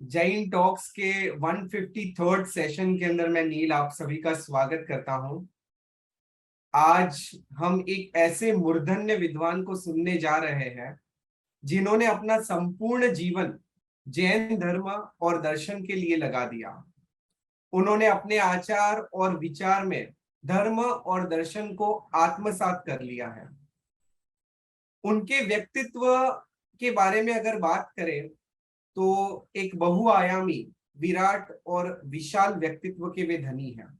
Jain talks के 153rd session के अंदर मैं नील आप सभी का स्वागत करता हूं। आज हम एक ऐसे मूर्धन्य विद्वान को सुनने जा रहे हैं जिन्होंने अपना संपूर्ण जीवन जैन धर्म और दर्शन के लिए लगा दिया। उन्होंने अपने आचार और विचार में धर्म और दर्शन को आत्मसात कर लिया है। उनके व्यक्तित्व के बारे में अगर बात करें तो एक बहुआयामी, विराट और विशाल व्यक्तित्व के वे धनी हैं।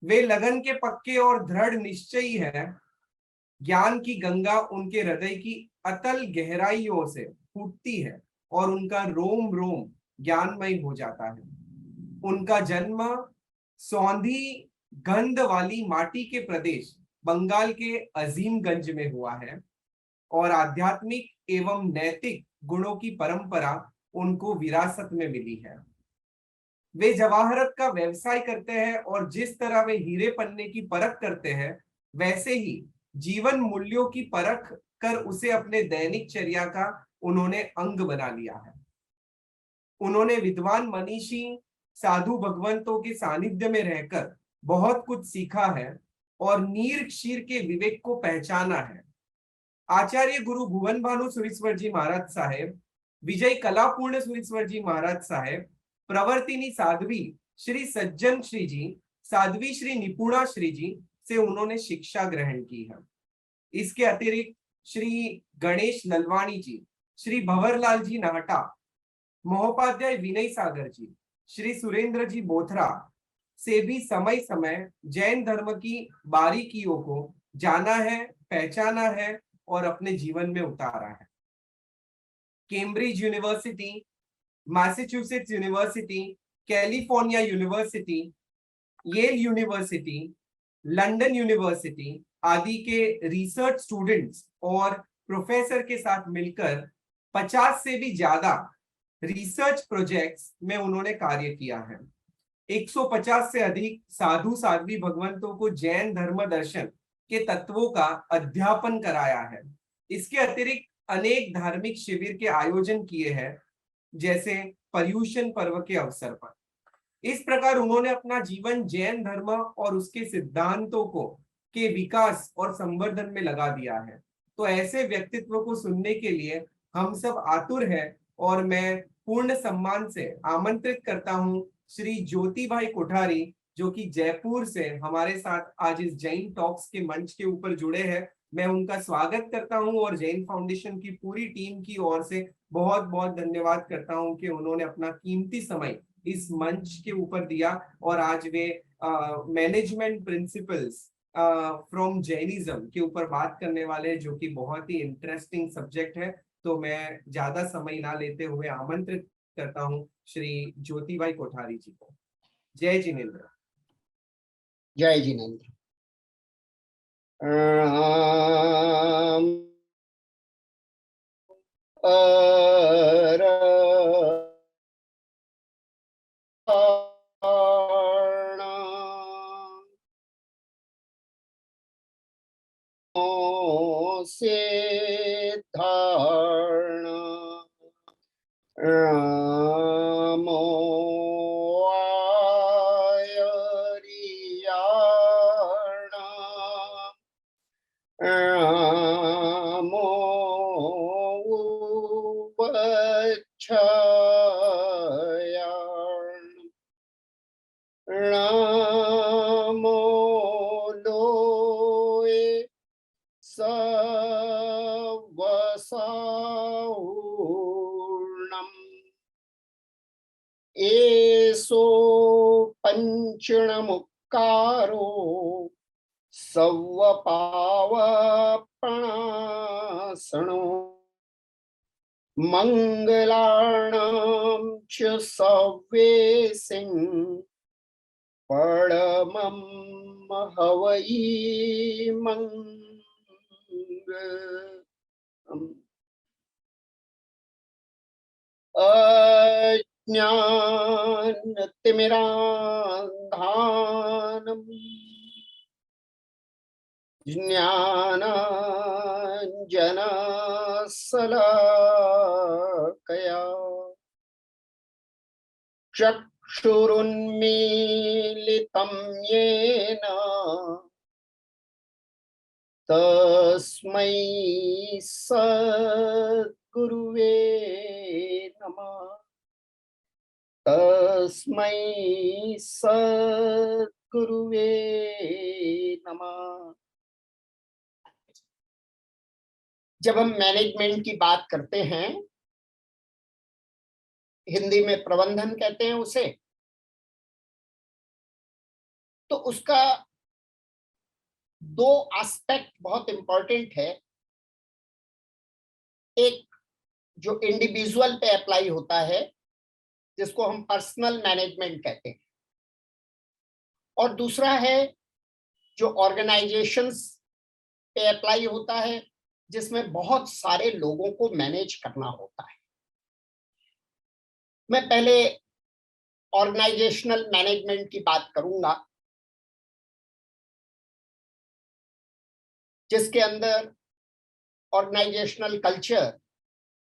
वे लगन के पक्के और दृढ़ निश्चयी हैं। ज्ञान की गंगा उनके हृदय की अतल गहराइयों से फूटती है और उनका रोम रोम ज्ञानमय हो जाता है। उनका जन्म सौंधी गंध वाली माटी के प्रदेश बंगाल के अजीमगंज में हुआ है और आध्यात्मिक एवं नैतिक गुणों की परंपरा उनको विरासत में मिली है। वे जवाहरत का व्यवसाय करते हैं और जिस तरह वे हीरे पन्ने की परख करते हैं वैसे ही जीवन मूल्यों की परख कर उसे अपने दैनिक चर्या का उन्होंने अंग बना लिया है। उन्होंने विद्वान मनीषी साधु भगवंतों के सानिध्य में रहकर बहुत कुछ सीखा है और नीर क्षीर के विवेक को पहचाना है। आचार्य गुरु भुवन भानु सुरीश्वर जी महाराज साहेब, विजय कलापूर्ण सुरीश्वर जी महाराज साहेब, प्रवर्तिनी साध्वी श्री सज्जन श्री जी, साध्वी श्री निपुणा श्री जी से उन्होंने शिक्षा ग्रहण की है। इसके अतिरिक्त श्री गणेश ललवाणी जी, श्री भंवरलाल जी नाहटा, महोपाध्याय विनय सागर जी, श्री सुरेंद्र जी बोथरा से भी समय समय जैन धर्म की बारीकियों को जाना है, पहचाना है और अपने जीवन में उतारा है। Cambridge University, Massachusetts University, California University, Yale University, London University आदि के रिसर्च स्टूडेंट्स और प्रोफेसर के साथ मिलकर 50 से भी ज्यादा रिसर्च प्रोजेक्ट्स में उन्होंने कार्य किया है। 150 से अधिक साधु साध्वी भगवंतों को जैन धर्म दर्शन के तत्वों का अध्यापन कराया है। इसके अतिरिक्त अनेक धार्मिक शिविर के आयोजन किए हैं, जैसे पर्यूषण पर्व के अवसर पर। इस प्रकार उन्होंने अपना जीवन जैन धर्म और उसके सिद्धांतों को के विकास और संवर्धन में लगा दिया है। तो ऐसे व्यक्तित्व को सुनने के लिए हम सब आतुर हैं और मैं पूर्ण सम्मान से आमंत्रित करता हूं श्री ज्योति भाई कोठारी, जो कि जयपुर से हमारे साथ आज इस जैन टॉक्स के मंच के ऊपर जुड़े हैं। मैं उनका स्वागत करता हूं और जैन फाउंडेशन की पूरी टीम की ओर से बहुत बहुत धन्यवाद करता हूं कि उन्होंने अपना कीमती समय इस मंच के ऊपर दिया और आज वे मैनेजमेंट प्रिंसिपल्स फ्रॉम जैनिज्म के ऊपर बात करने वाले, जो कि बहुत ही इंटरेस्टिंग सब्जेक्ट है। तो मैं ज्यादा समय ना लेते हुए आमंत्रित करता हूं श्री ज्योति भाई कोठारी जी को। जय जिनेन्द्र। जय जिनेन्द्र। राम से धारणा रामो आयरियाणा रामो उपच्छायान् रामो लोये सवसाऊर्णम् एसो पंचणमुक्कारो सवपावपणासनो मंगलाणां च सव्येसिं परमं हवै मंगलम्। अज्ञानतिमिरान्धानम् ज्ञानाञ्जनशलाकया चक्षुरुन्मीलितं येन तस्मै सद्गुरुवे नमः। तस्मै सद्गुरुवे नमः। जब हम मैनेजमेंट की बात करते हैं, हिंदी में प्रबंधन कहते हैं उसे, तो उसका दो एस्पेक्ट बहुत इंपॉर्टेंट है। एक जो इंडिविजुअल पे अप्लाई होता है, जिसको हम पर्सनल मैनेजमेंट कहते हैं, और दूसरा है जो ऑर्गेनाइजेशंस पे अप्लाई होता है, जिसमें बहुत सारे लोगों को मैनेज करना होता है। मैं पहले ऑर्गेनाइजेशनल मैनेजमेंट की बात करूंगा, जिसके अंदर organisational culture,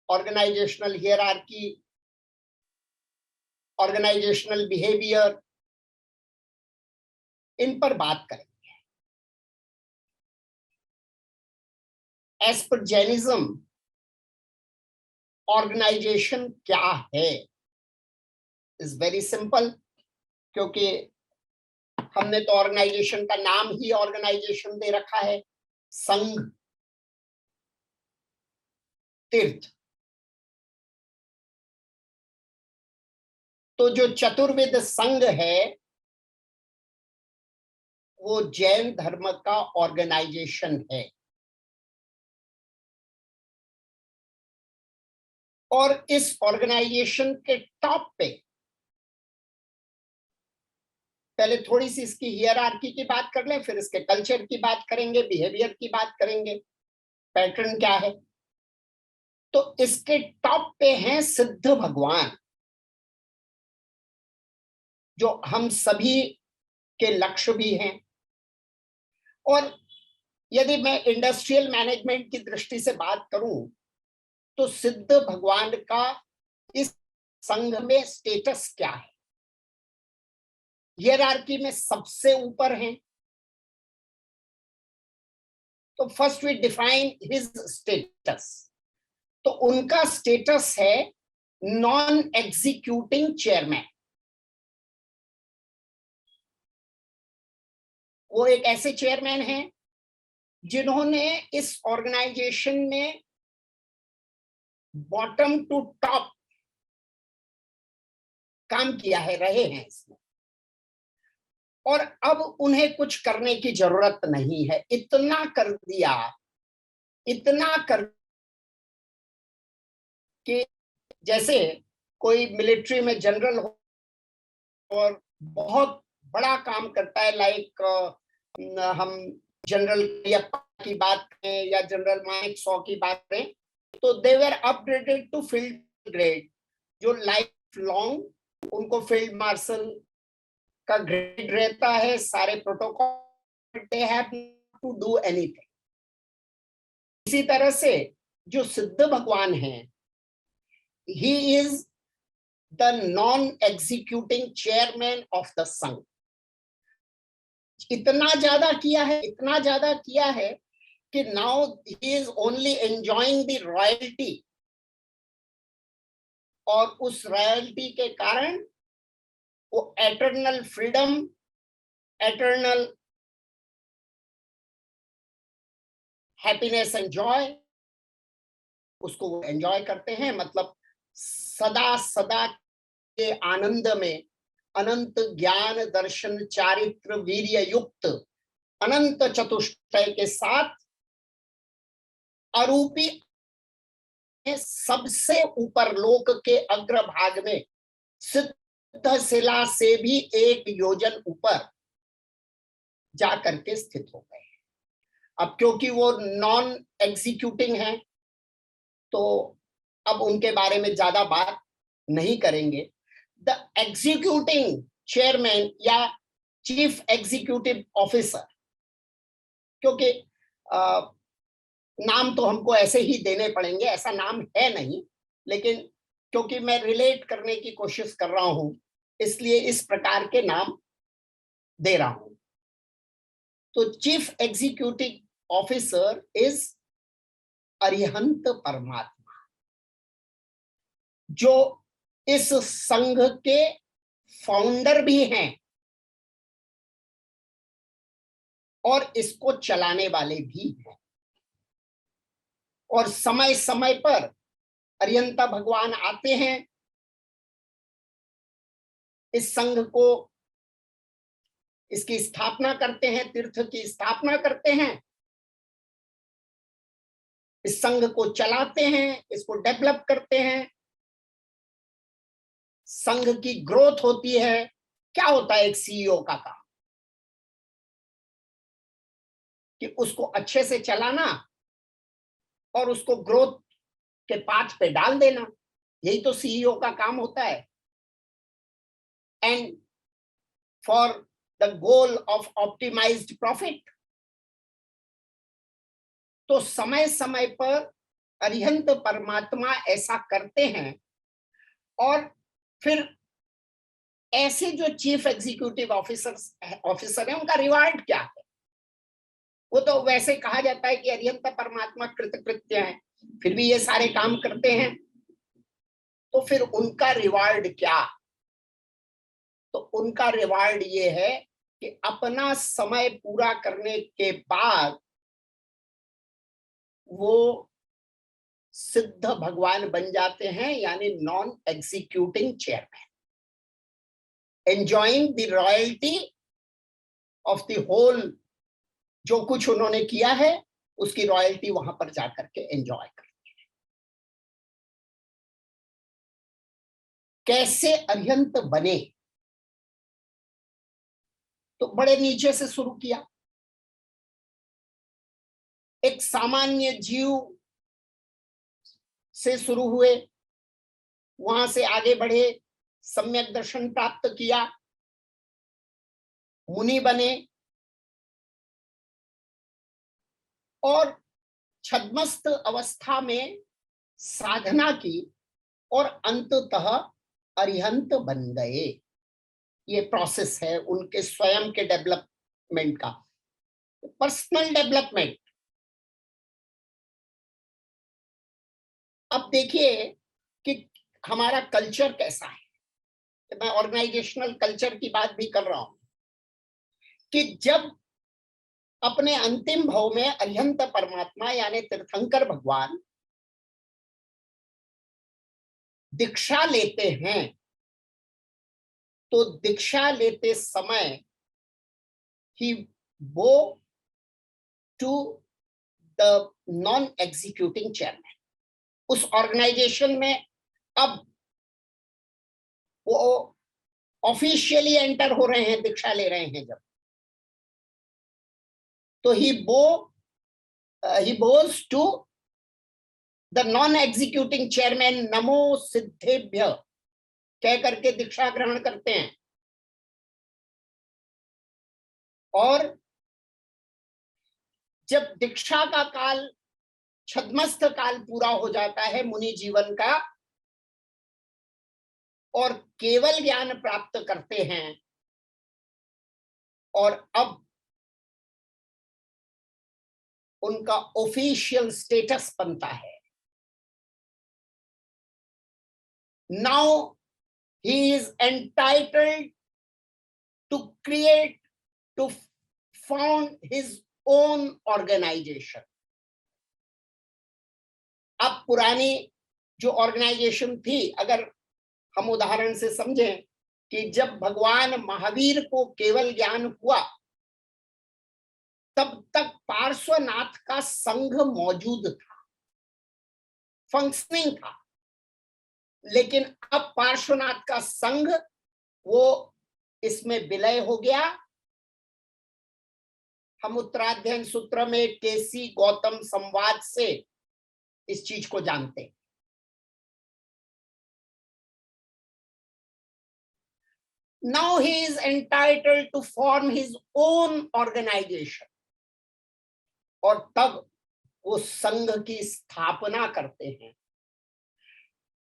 organisational hierarchy, organisational behaviour, इन पर बात करेंगे। एज पर जैनिज्म, ऑर्गेनाइजेशन क्या है इज वेरी सिंपल, क्योंकि हमने तो ऑर्गेनाइजेशन का नाम ही ऑर्गेनाइजेशन दे रखा है, संघ, तीर्थ। तो जो चतुर्वेद संघ है वो जैन धर्म का ऑर्गेनाइजेशन है, और इस ऑर्गेनाइजेशन के टॉप पे पहले थोड़ी सी इसकी हियरार्की की बात कर लें, फिर इसके कल्चर की बात करेंगे, बिहेवियर की बात करेंगे, पैटर्न क्या है। तो इसके टॉप पे हैं सिद्ध भगवान, जो हम सभी के लक्ष्य भी हैं। और यदि मैं इंडस्ट्रियल मैनेजमेंट की दृष्टि से बात करूं, तो सिद्ध भगवान का इस संघ में स्टेटस क्या है? हियरार्की में सबसे ऊपर हैं। तो first we define his status. तो उनका स्टेटस है नॉन एग्जीक्यूटिंग चेयरमैन। वो एक ऐसे चेयरमैन हैं जिन्होंने इस ऑर्गेनाइजेशन में बॉटम टू टॉप काम किया है, रहे हैं इसमें, और अब उन्हें कुछ करने की जरूरत नहीं है। इतना कर दिया, इतना कर कि जैसे कोई मिलिट्री में जनरल हो और बहुत बड़ा काम करता है, लाइक हम जनरल करियप्पा की बात करें या जनरल मानेकशॉ की बात करें, तो they were upgraded to field grade, जो लाइफ लॉन्ग उनको फील्ड मार्शल का ग्रेड रहता है, सारे protocol, they have to do anything. इसी तरह से जो सिद्ध भगवान हैं, he is the non executing chairman of the Sangh. इतना ज्यादा किया है, इतना ज्यादा किया है कि now he is only enjoying the royalty, और उस रॉयल्टी के कारण वो eternal freedom, eternal happiness and Joy, उसको वो एंजॉय करते हैं। मतलब सदा सदा के आनंद में, अनंत ज्ञान दर्शन चारित्र वीर्य युक्त अनंत चतुष्टय के साथ अरूपी सबसे ऊपर लोक के अग्रभाग में सिद्ध शिला से भी एक योजन ऊपर जाकर के स्थित हो गए। अब क्योंकि वो नॉन एग्जीक्यूटिंग है, तो अब उनके बारे में ज्यादा बात नहीं करेंगे। द एग्जीक्यूटिंग चेयरमैन या चीफ एग्जीक्यूटिव ऑफिसर, क्योंकि नाम तो हमको ऐसे ही देने पड़ेंगे, ऐसा नाम है नहीं, लेकिन क्योंकि मैं रिलेट करने की कोशिश कर रहा हूं, इसलिए इस प्रकार के नाम दे रहा हूं। तो chief executive officer is Arihant परमात्मा, जो इस संघ के फाउंडर भी हैं और इसको चलाने वाले भी हैं। और समय समय पर अरिहंता भगवान आते हैं, इस संघ को, इसकी स्थापना करते हैं, तीर्थ की स्थापना करते हैं, इस संघ को चलाते हैं, इसको डेवलप करते हैं, संघ की ग्रोथ होती है। क्या होता है एक सीईओ का काम? कि उसको अच्छे से चलाना और उसको ग्रोथ के पाथ पे डाल देना, यही तो सीईओ का काम होता है। And for the goal of optimised profit. तो समय समय पर अरिहंत परमात्मा ऐसा करते हैं। और फिर ऐसे जो चीफ एग्जीक्यूटिव ऑफिसर है, उनका रिवार्ड क्या है? वो तो वैसे कहा जाता है कि अरिहंत परमात्मा कृतकृत्य है, फिर भी ये सारे काम करते हैं, तो फिर उनका रिवार्ड क्या? तो उनका रिवार्ड ये है कि अपना समय पूरा करने के बाद वो सिद्ध भगवान बन जाते हैं, यानी non executing chairman, enjoying the royalty of the whole. जो कुछ उन्होंने किया है उसकी रॉयल्टी वहां पर जाकर के एंजॉय करते हैं। कैसे अरिहंत बने? तो बड़े नीचे से शुरू किया, एक सामान्य जीव से शुरू हुए, वहां से आगे बढ़े, सम्यक दर्शन प्राप्त किया, मुनि बने और छद्मस्त अवस्था में साधना की और अंततः अरिहंत बन गए। ये प्रोसेस है उनके स्वयं के डेवलपमेंट का, पर्सनल डेवलपमेंट। अब देखिए कि हमारा कल्चर कैसा है। मैं ऑर्गेनाइजेशनल कल्चर की बात भी कर रहा हूं कि जब अपने अंतिम भाव में अरिहंत परमात्मा यानी तीर्थंकर भगवान दीक्षा लेते हैं, तो दीक्षा लेते समय ही वो to the non executing chairman, उस ऑर्गेनाइजेशन में अब वो ऑफिशियली एंटर हो रहे हैं, दीक्षा ले रहे हैं जब, तो he bows to the non executing chairman, नमो सिद्धेभ्य कह करके दीक्षा ग्रहण करते हैं। और जब दीक्षा का काल, छद्मस्त काल पूरा हो जाता है मुनि जीवन का और केवल ज्ञान प्राप्त करते हैं, और अब उनका ऑफिशियल स्टेटस बनता है। Now he is entitled to create, to found his own organisation. अब पुरानी जो ऑर्गेनाइजेशन थी, अगर हम उदाहरण से समझें कि जब भगवान महावीर को केवल ज्ञान हुआ, तब तक पार्श्वनाथ का संघ मौजूद था, फंक्शनिंग था। लेकिन अब पार्श्वनाथ का संघ वो इसमें विलय हो गया। हम उत्तराध्ययन सूत्र में केसी गौतम संवाद से इस चीज को जानते हैं। Now he is entitled to form his own organization, और तब वो संघ की स्थापना करते हैं।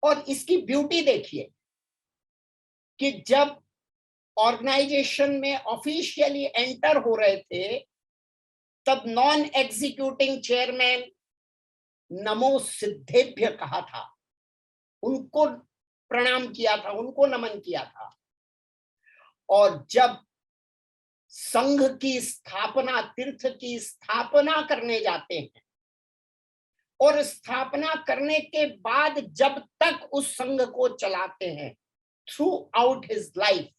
और इसकी ब्यूटी देखिए कि जब ऑर्गेनाइजेशन में ऑफिशियली एंटर हो रहे थे तब नॉन एग्जीक्यूटिंग चेयरमैन नमो सिद्धेभ्य कहा था, उनको प्रणाम किया था, उनको नमन किया था। और जब संघ की स्थापना, तीर्थ की स्थापना करने जाते हैं और स्थापना करने के बाद जब तक उस संघ को चलाते हैं थ्रू आउट हिज लाइफ,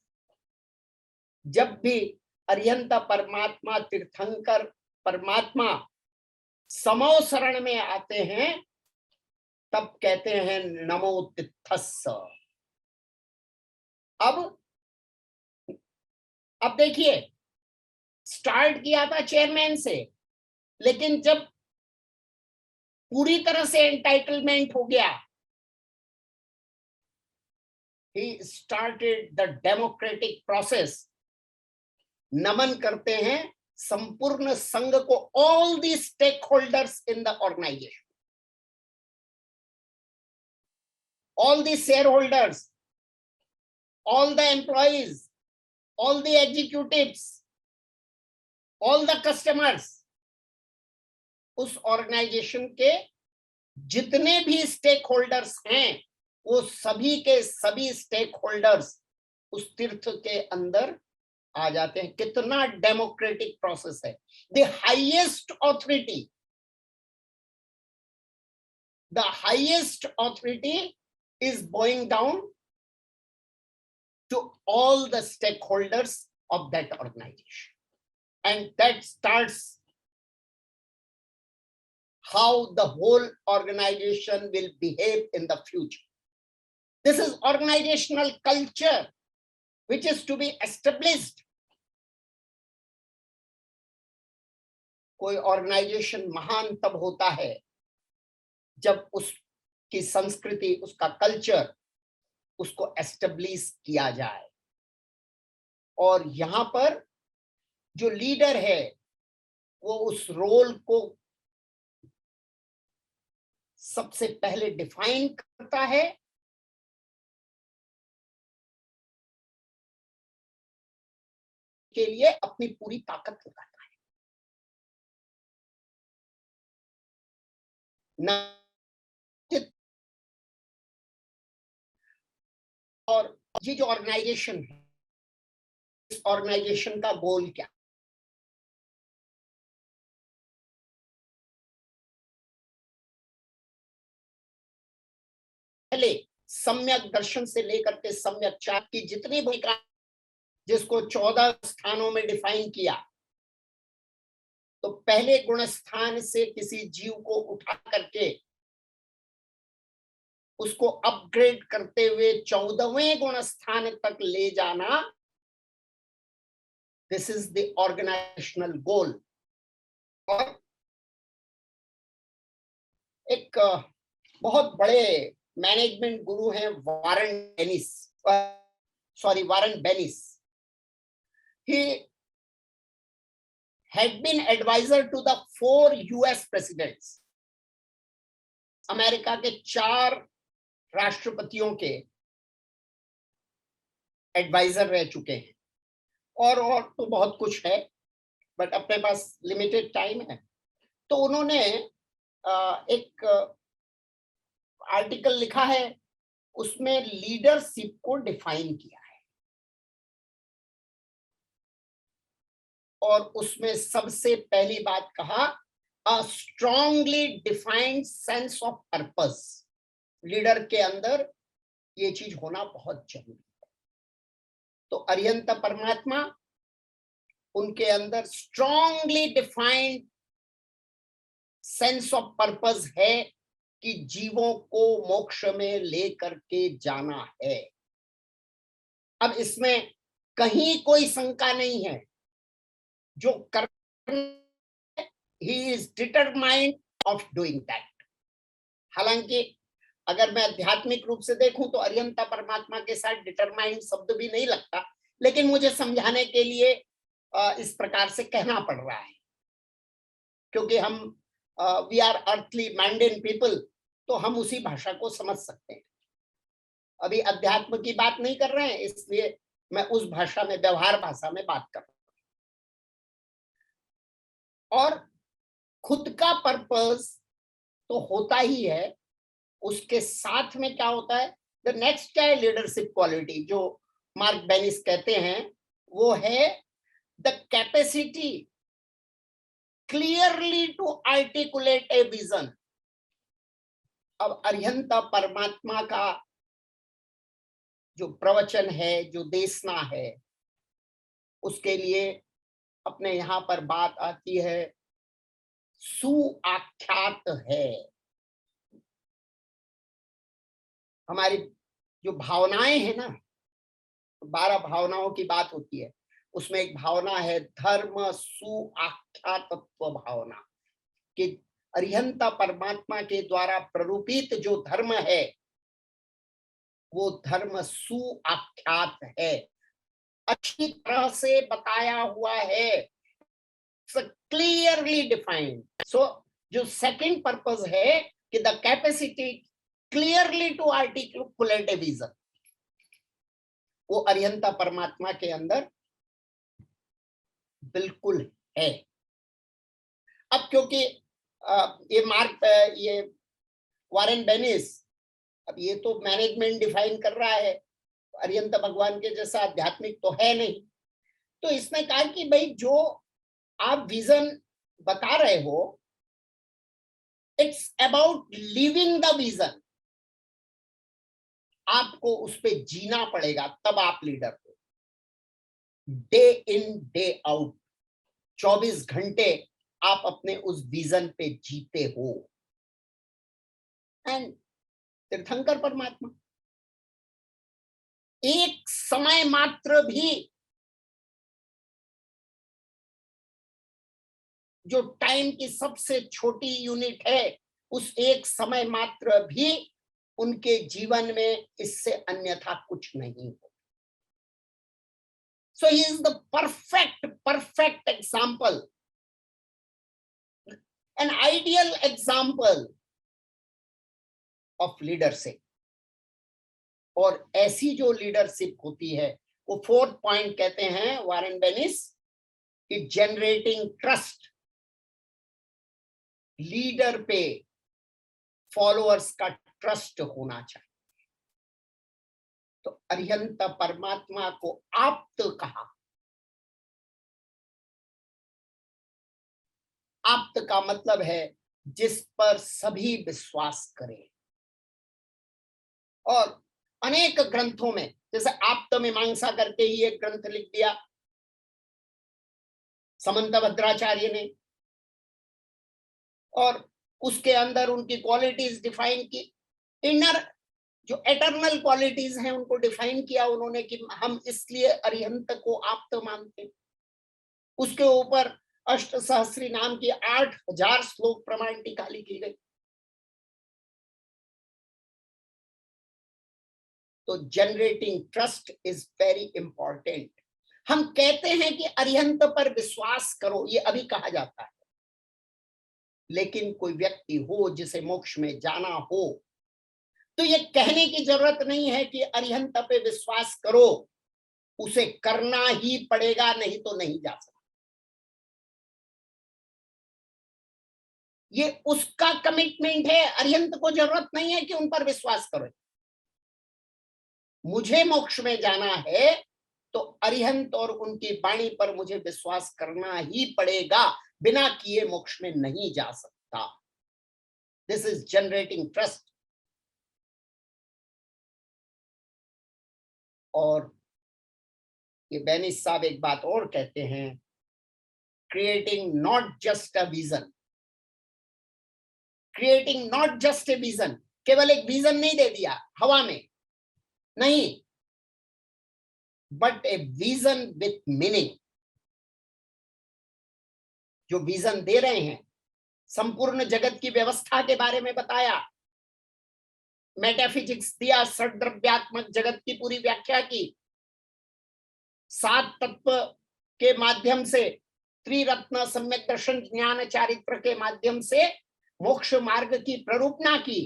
जब भी अरिहंत परमात्मा, तीर्थंकर परमात्मा समो शरण में आते हैं तब कहते हैं नमो तित्थस्स। अब देखिए, स्टार्ट किया था चेयरमैन से, लेकिन जब पूरी तरह से एंटाइटलमेंट हो गया, he started the democratic process। नमन करते हैं संपूर्ण संघ को, all the stakeholders in the organization, all the shareholders, all the employees, all the executives, all the customers, उस ऑर्गेनाइजेशन के जितने भी स्टेक होल्डर्स हैं वो सभी के सभी स्टेक होल्डर्स उस तीर्थ के अंदर आ जाते हैं। कितना डेमोक्रेटिक प्रोसेस है। The highest authority is going down to all the stakeholders of that organization, and that starts how the whole organization will behave in the future. This is organizational culture which is to be established. कोई organisation महान तब होता है जब उसकी संस्कृति, उसका culture, उसको एस्टेब्लिश किया जाए। और यहां पर जो लीडर है वो उस रोल को सबसे पहले डिफाइन करता है, के लिए अपनी पूरी ताकत लगाता है। और ये जो ऑर्गेनाइजेशन है, इस ऑर्गेनाइजेशन का गोल क्या? पहले सम्यक दर्शन से लेकर के सम्यक चार की जितनी भूमिका, जिसको 14 स्थानों में डिफाइन किया, तो पहले गुण स्थान से किसी जीव को उठा करके उसको अपग्रेड करते हुए 14वें गुण स्थान तक ले जाना, दिस इज द ऑर्गेनाइजेशनल गोल। और एक बहुत बड़े मैनेजमेंट गुरु हैं वारन बेनिस। He had been advisor to the 4 US presidents। America के 4 राष्ट्रपतियों के एडवाइजर रह चुके हैं। और तो बहुत कुछ है, बट अपने पास लिमिटेड टाइम है, तो उन्होंने एक आर्टिकल लिखा है, उसमें लीडरशिप को डिफाइन किया है। और उसमें सबसे पहली बात कहा, a strongly defined sense of purpose. Leader के अंदर ये चीज होना बहुत जरूरी है। तो अरिहंत परमात्मा, उनके अंदर strongly defined sense of purpose है कि जीवों को मोक्ष में लेकर के जाना है। अब इसमें कहीं कोई शंका नहीं है, जो कर he is determined of doing that। हालांकि अगर मैं आध्यात्मिक रूप से देखूं तो अरिहंत परमात्मा के साथ डिटरमाइंड शब्द भी नहीं लगता, लेकिन मुझे समझाने के लिए इस प्रकार से कहना पड़ रहा है, क्योंकि हम we are earthly minded people, तो हम उसी भाषा को समझ सकते हैं। अभी अध्यात्म की बात नहीं कर रहे हैं, इसलिए मैं उस भाषा में, व्यवहार भाषा में बात कर रहा हूं। और खुद का पर्पस तो होता ही है, उसके साथ में क्या होता है, द नेक्स्ट क्या है, लीडरशिप क्वालिटी जो मार्क बेनिस कहते हैं, वो है the capacity clearly to articulate a vision. अब अरिहंत परमात्मा का जो प्रवचन है, जो देशना है, उसके लिए अपने यहां पर बात आती है, सुआख्यात है। हमारी जो भावनाएं हैं ना, 12 भावनाओं की बात होती है, उसमें एक भावना है धर्म सुआख्यातत्व भावना, कि अरिहंत परमात्मा के द्वारा प्ररूपित जो धर्म है, वो धर्म सुआख्यात है, अच्छी तरह से बताया हुआ है, क्लियरली डिफाइंड। सो जो सेकंड पर्पस है कि the capacity clearly to articulate a vision, वो अरिहंत परमात्मा के अंदर बिल्कुल है। अब क्योंकि ये वारेन बेनिस, अब ये तो मैनेजमेंट डिफाइन कर रहा है, अरिहंत भगवान के जैसा आध्यात्मिक तो है नहीं, तो इसने कहा कि भाई जो आप विजन बता रहे हो, it's about living the vision, आपको उस पर जीना पड़ेगा, तब आप लीडर हो। डे इन डे आउट 24 घंटे आप अपने उस विजन पे जीते हो। एंड तीर्थंकर परमात्मा एक समय मात्र भी, जो टाइम की सबसे छोटी यूनिट है, उस एक समय मात्र भी उनके जीवन में इससे अन्यथा कुछ नहीं हो। So he is the perfect example, an ideal example of leadership. और ऐसी जो लीडरशिप होती है, वो फोर्थ पॉइंट कहते हैं वारेन बेनिस, कि जनरेटिंग ट्रस्ट, लीडर पे फॉलोअर्स का ट्रस्ट होना चाहिए। तो अरिहंत परमात्मा को आप्त कहा। आप्त का मतलब है जिस पर सभी विश्वास करें। और अनेक ग्रंथों में, जैसे आप्त मीमांसा करके ही एक ग्रंथ लिख दिया समंत भद्राचार्य ने, और उसके अंदर उनकी क्वालिटीज डिफाइन की, इनर जो एटर्नल क्वालिटीज हैं उनको डिफाइन किया उन्होंने, कि हम इसलिए अरिहंत को आप्त मानते। उसके ऊपर अष्ट सहस्री नाम की 8000 श्लोक प्रमाण टीका लिखी गई। तो generating trust is very important. हम कहते हैं कि अरिहंत पर विश्वास करो, ये अभी कहा जाता है, लेकिन कोई व्यक्ति हो जिसे मोक्ष में जाना हो, तो ये कहने की जरूरत नहीं है कि अरिहंत पे विश्वास करो, उसे करना ही पड़ेगा, नहीं तो नहीं जा सकता। ये उसका कमिटमेंट है। अरिहंत को जरूरत नहीं है कि उन पर विश्वास करो। मुझे मोक्ष में जाना है तो अरिहंत और उनकी वाणी पर मुझे विश्वास करना ही पड़ेगा, बिना किए मोक्ष में नहीं जा सकता। This is generating trust. और ये बेनिस साहब एक बात और कहते हैं, creating not just a vision, creating not just a vision, केवल एक विजन नहीं दे दिया हवा में, नहीं, but a vision with meaning. जो विजन दे रहे हैं, संपूर्ण जगत की व्यवस्था के बारे में बताया, मेटाफिजिक्स दिया, षड्द्रव्यात्मक जगत की पूरी व्याख्या की, 7 तत्व के माध्यम से, त्रिरत्न सम्यक दर्शन ज्ञान चारित्र के माध्यम से मोक्ष मार्ग की प्ररूपणा की।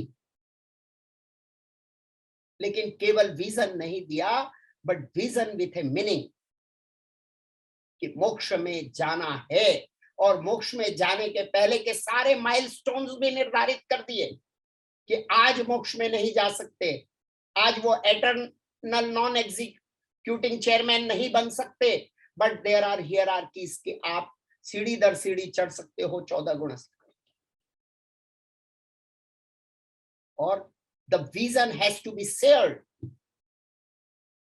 लेकिन केवल विजन नहीं दिया, but vision with a meaning कि मोक्ष में जाना है, और मोक्ष में जाने के पहले के सारे माइलस्टोन्स भी निर्धारित कर दिए कि आज मोक्ष में नहीं जा सकते, आज वो एटर्नल नॉन एग्जीक्यूटिंग चेयरमैन नहीं बन सकते, बट देयर आर हियरार्कीज कि आप सीढ़ी दर सीढ़ी चढ़ सकते हो 14 गुण। और the vision has to be shared,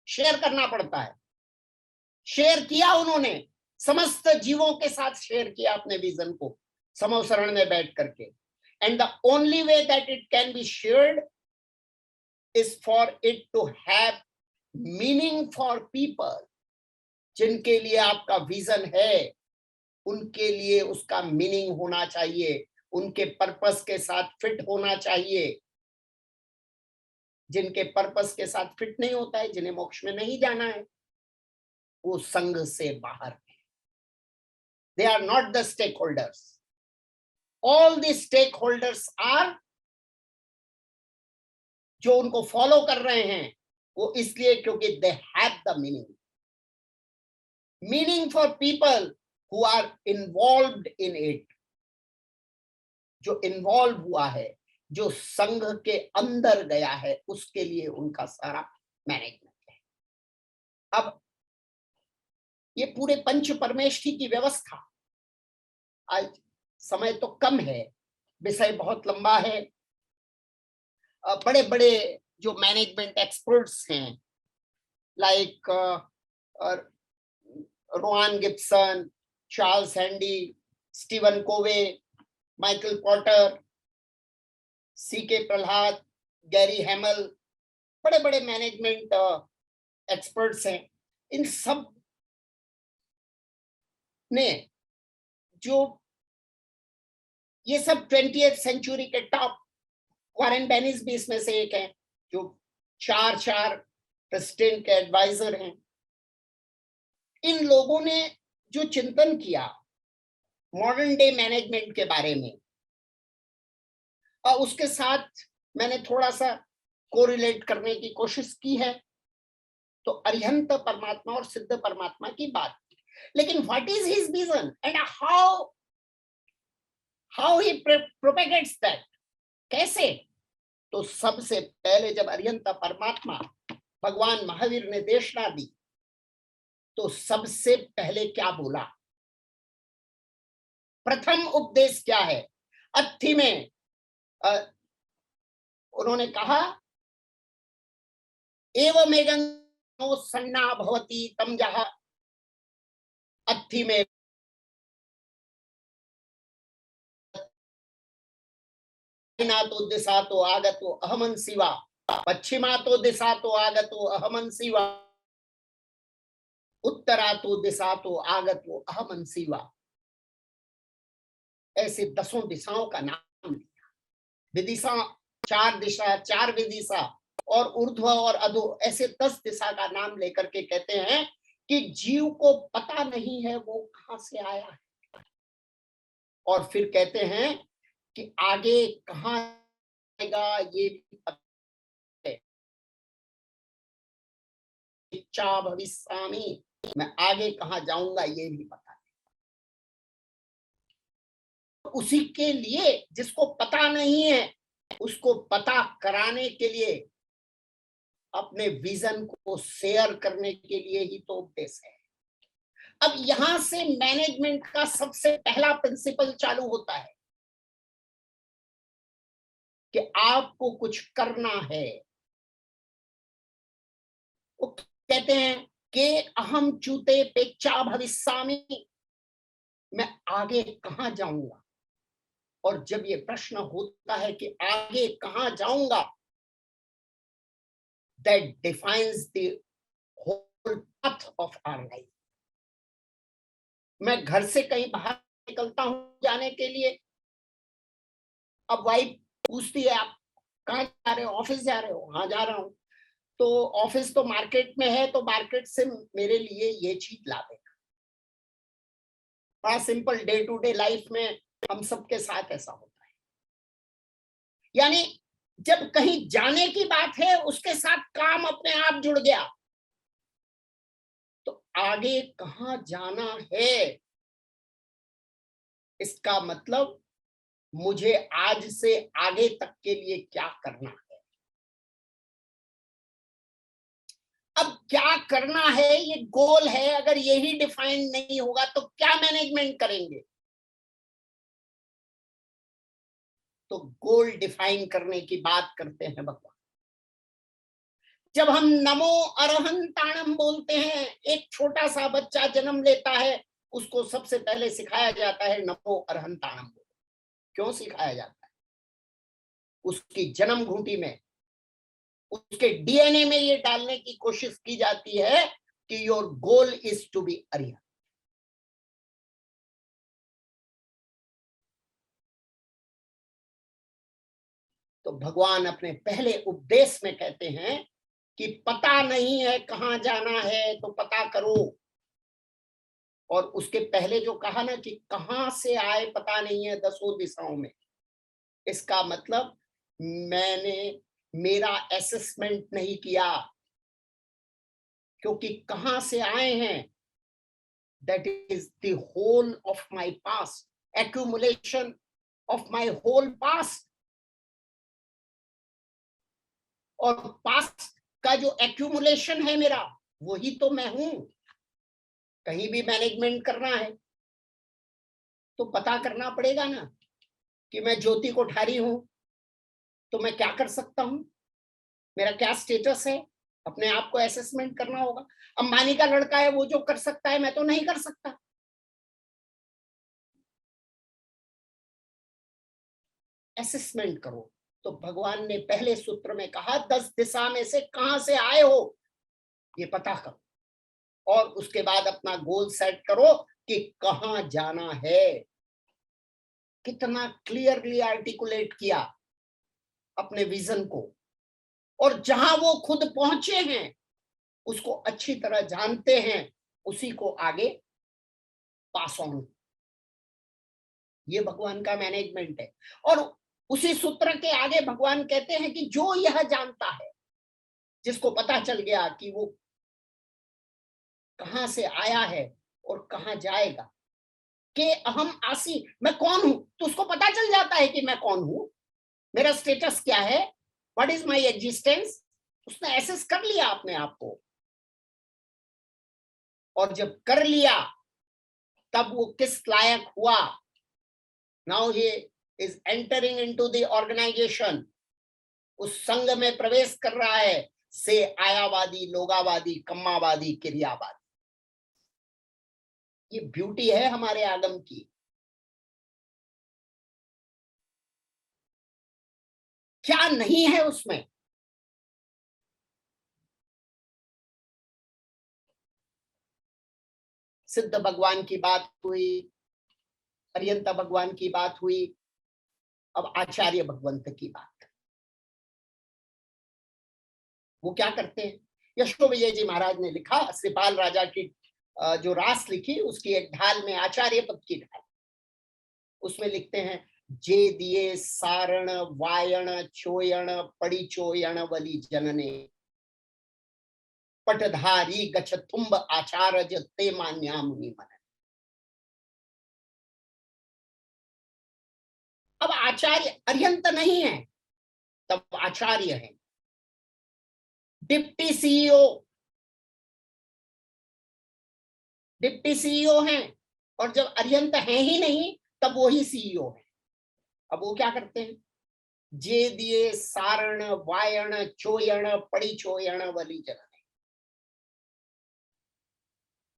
share करना पड़ता है। शेयर किया उन्होंने, समस्त जीवों के साथ शेयर किया अपने विजन को समोसरण में बैठ करके। And the only way that it can be shared is for it to have meaning for people. जिनके लिए आपका विजन है उनके लिए उसका मीनिंग होना चाहिए, उनके पर्पस के साथ फिट होना चाहिए। जिनके पर्पस के साथ फिट नहीं होता है, जिन्हें मोक्ष में नहीं जाना है, वो संघ से बाहर है। They are not the stakeholders. All the stakeholders are, जो उनको फॉलो कर रहे हैं वो इसलिए क्योंकि they have the meaning for people who are involved in it. जो इन्वॉल्व हुआ है, जो संघ के अंदर गया है, उसके लिए उनका सारा मैनेजमेंट है। अब ये पूरे पंच परमेष्ठी की व्यवस्था, आज समय तो कम है, विषय बहुत लंबा है। बड़े बड़े जो मैनेजमेंट एक्सपर्ट्स हैं, like Rowan Gibson, Charles Handy, Stephen Covey, Michael Porter, CK Prahalad, Gary Hamel, बड़े बड़े मैनेजमेंट एक्सपर्ट्स हैं। इन सब ने जो ये सब 20th सेंचुरी के टॉप, वॉरेन बेनिस भी इसमें से एक है, जो चार प्रेसिडेंट के एडवाइजर हैं। इन लोगों ने जो चिंतन किया मॉडर्न डे मैनेजमेंट के बारे में, और उसके साथ मैंने थोड़ा सा कोरिलेट करने की कोशिश की है, तो अरिहंत परमात्मा और सिद्ध परमात्मा की बात। लेकिन what is his vision and how he propagates that, कैसे? तो सबसे पहले जब अरिहंत परमात्मा भगवान महावीर ने देशना दी, तो सबसे पहले क्या बोला? प्रथम उपदेश क्या है? अत्थि में उन्होंने कहा, एवमेगं सन्ना भवति तम जहा। अत्थि में तो दिशा तो आगतो अहमन शिवा, पश्चिमा तो दिशा तो आगतो अहमन शिवा, उत्तरा तो दिशा तो आगतो अहमन शिवा। ऐसे 10 दिशाओं का नाम लिया। विदिशा 4 दिशा, 4 विदिशा, और ऊर्ध्व और अधो, ऐसे 10 दिशा का नाम लेकर के कहते हैं कि जीव को पता नहीं है वो कहां से आया है, और फिर कहते हैं कि आगे कहां जाएगा ये भी पता है। इच्छा भविष्यामि, मैं आगे कहां जाऊंगा ये भी पता है। उसी के लिए, जिसको पता नहीं है उसको पता कराने के लिए, अपने विजन को शेयर करने के लिए ही तो उपदेश है। अब यहां से मैनेजमेंट का सबसे पहला प्रिंसिपल चालू होता है कि आपको कुछ करना है। वो कहते हैं कि अहम चूते पेक्षा भविष्यामि, मैं आगे कहां जाऊंगा। और जब ये प्रश्न होता है कि आगे कहां जाऊंगा, that defines the whole path of our life. मैं घर से कहीं बाहर निकलता हूं जाने के लिए, अब वाइफ पूछती है आप कहाँ जा रहे हो? ऑफिस जा रहे हो? हाँ जा रहा हूं। तो ऑफिस तो मार्केट में है, तो मार्केट से मेरे लिए ये चीज ला देना। बड़ा simple, day to day life में हम सबके साथ ऐसा होता है। यानी जब कहीं जाने की बात है, उसके साथ काम अपने आप जुड़ गया, तो आगे कहां जाना है, इसका मतलब मुझे आज से आगे तक के लिए क्या करना है। अब क्या करना है ये गोल है, अगर यही डिफाइन नहीं होगा तो क्या मैनेजमेंट करेंगे। तो गोल डिफाइन करने की बात करते हैं भगवान। जब हम नमो अरहंताणम बोलते हैं, एक छोटा सा बच्चा जन्म लेता है, उसको सबसे पहले सिखाया जाता है नमो अरहंताणम। क्यों सिखाया जाता है? उसकी जन्म घूंटी में, उसके डीएनए में ये डालने की कोशिश की जाती है कि your goal is to be Arihant. तो भगवान अपने पहले उपदेश में कहते हैं कि पता नहीं है कहां जाना है तो पता करो। और उसके पहले जो कहा ना कि कहां से आए पता नहीं है दसों दिशाओं में, इसका मतलब मैंने मेरा असेसमेंट नहीं किया, क्योंकि कहां से आए हैं that is the whole of my past, accumulation of my whole past. और पास्ट का जो एक्यूमुलेशन है मेरा, वही तो मैं हूं। कहीं भी मैनेजमेंट करना है तो पता करना पड़ेगा ना कि मैं ज्योति कोठारी हूं, तो मैं क्या कर सकता हूं, मेरा क्या स्टेटस है, अपने आप को असेसमेंट करना होगा। अंबानी का लड़का है, वो जो कर सकता है मैं तो नहीं कर सकता। असेसमेंट करो। तो भगवान ने पहले सूत्र में कहा 10 दिशा में से कहां से आए हो ये पता करो, और उसके बाद अपना गोल सेट करो कि कहां जाना है। कितना क्लियरली आर्टिकुलेट किया अपने विजन को, और जहां वो खुद पहुंचे हैं उसको अच्छी तरह जानते हैं, उसी को आगे पास ऑन। ये भगवान का मैनेजमेंट है। और उसी सूत्र के आगे भगवान कहते हैं कि जो यह जानता है, जिसको पता चल गया कि वो कहां से आया है और कहां जाएगा, कि अहम आसी, मैं कौन हूं, तो उसको पता चल जाता है कि मैं कौन हूं, मेरा स्टेटस क्या है, व्हाट इज माय एग्जिस्टेंस। उसने एसेस कर लिया अपने आप को, और जब कर लिया तब वो किस लायक हुआ। Now he is entering into the organisation, उस संघ में प्रवेश कर रहा है, से आयावादी, लोगावादी, कम्मावादी, क्रियावादी। ये ब्यूटी है हमारे आगम की। क्या नहीं है उसमें? सिद्ध भगवान की बात हुई, पर्यंत भगवान की बात हुई, अब आचार्य भगवंत की बात। वो क्या करते हैं? यशो विजय जी महाराज ने लिखा, श्रीपाल राजा की जो रास लिखी, उसकी एक ढाल में आचार्य पद की ढाल, उसमें लिखते हैं, जे दिए सारण वायण चोयण पड़ी चोयण वली जनने, पटधारी गछ तुम्ब आचार्य ते मान्या मुनि मन। अब आचार्य अरिहंत नहीं है, तब आचार्य है, डिप्टी सीईओ, डिप्टी सीईओ हैं, और जब अरिहंत है ही नहीं तब वो ही सीईओ है। अब वो क्या करते हैं? जे दिए सारण वायण चोयण पड़ी चोयण वली जनने,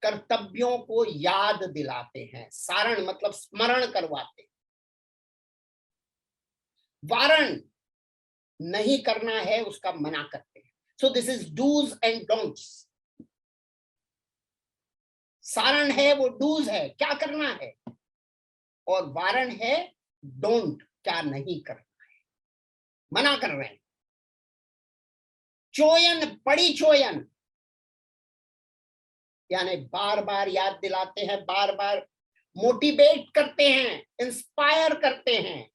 कर्तव्यों को याद दिलाते हैं। सारण मतलब स्मरण करवाते हैं। वारण नहीं करना है उसका मना करते हैं। So this is dos and don'ts. सारण है वो डूज है, क्या करना है, और वारण है डोंट, क्या नहीं करना है, मना कर रहे हैं। चोयन पड़ी चोयन, यानी बार बार याद दिलाते हैं, बार बार मोटिवेट करते हैं, इंस्पायर करते हैं।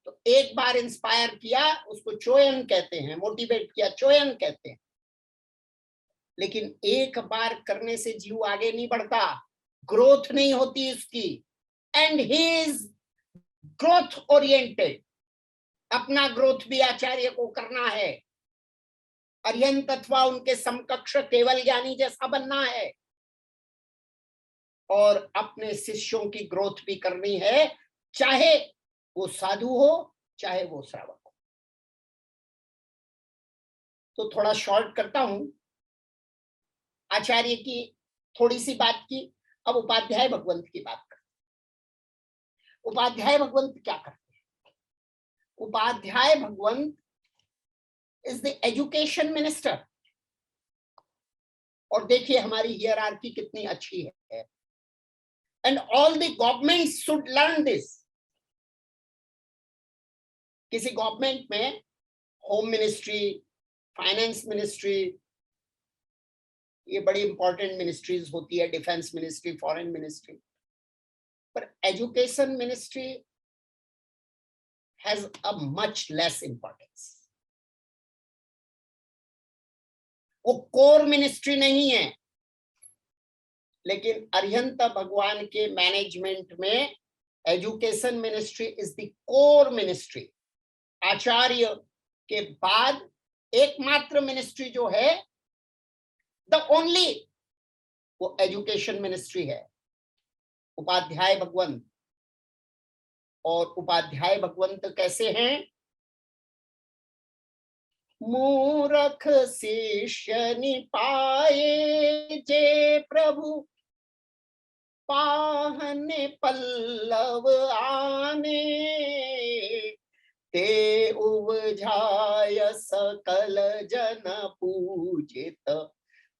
तो एक बार इंस्पायर किया, उसको चोयन कहते हैं, मोटिवेट किया चोयन कहते हैं। लेकिन एक बार करने से जीव आगे नहीं बढ़ता, ग्रोथ नहीं होती इसकी। And he is growth oriented, अपना ग्रोथ भी आचार्य को करना है। अर्यंत अथवा उनके समकक्ष केवल ज्ञानी जैसा बनना है, और अपने शिष्यों की ग्रोथ भी करनी है, चाहे वो साधु हो चाहे वो श्रावक हो। तो थोड़ा शॉर्ट करता हूं, आचार्य की थोड़ी सी बात की, अब उपाध्याय भगवंत की बात करते हैं। उपाध्याय भगवंत क्या करते हैं? उपाध्याय भगवंत इज द एजुकेशन मिनिस्टर। और देखिए हमारी हियरार्की कितनी अच्छी है। And all the government should learn this. किसी गवर्नमेंट में होम मिनिस्ट्री, फाइनेंस मिनिस्ट्री, ये बड़ी इंपॉर्टेंट मिनिस्ट्रीज होती है, डिफेंस मिनिस्ट्री, फॉरेन मिनिस्ट्री, पर education ministry has a much less importance. वो कोर मिनिस्ट्री नहीं है, लेकिन अरिहंत भगवान के मैनेजमेंट में education ministry is the core ministry. आचार्य के बाद एकमात्र मिनिस्ट्री जो है, द ओनली, वो एजुकेशन मिनिस्ट्री है, उपाध्याय भगवंत। और उपाध्याय भगवंत कैसे हैं? मूरख शिष्य निपाए जे प्रभु, पाहने पल्लव आने, ते उवझाय सकल जन पूजित,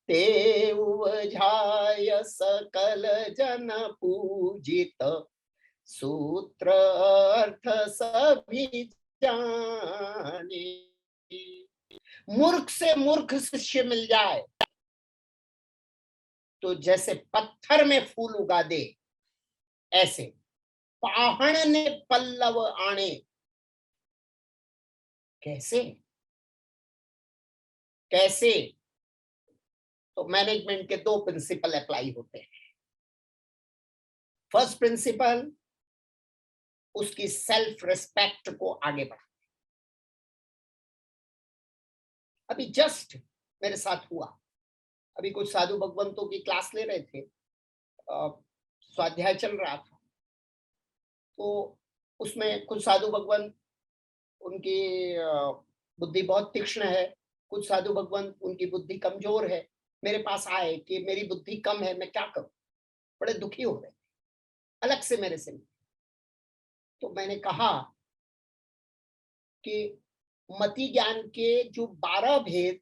ते उवझाय सकल जन पूजित, सूत्र अर्थ सभी जाने। मूर्ख से मूर्ख शिष्य मिल जाए तो जैसे पत्थर में फूल उगा दे, ऐसे पाहण ने पल्लव आने। कैसे कैसे? तो मैनेजमेंट के दो प्रिंसिपल अप्लाई होते हैं। फर्स्ट प्रिंसिपल, उसकी सेल्फ रिस्पेक्ट को आगे बढ़ा। अभी जस्ट मेरे साथ हुआ, अभी कुछ साधु भगवंतों की क्लास ले रहे थे, स्वाध्याय चल रहा था, तो उसमें कुछ साधु भगवंत, उनकी बुद्धि बहुत तीक्ष्ण है, कुछ साधु भगवंत उनकी बुद्धि कमजोर है, मेरे पास आए कि मेरी बुद्धि कम है, मैं क्या करूं। बड़े दुखी हो रहे थे, अलग से मेरे से। तो मैंने कहा कि मति ज्ञान के जो 12 भेद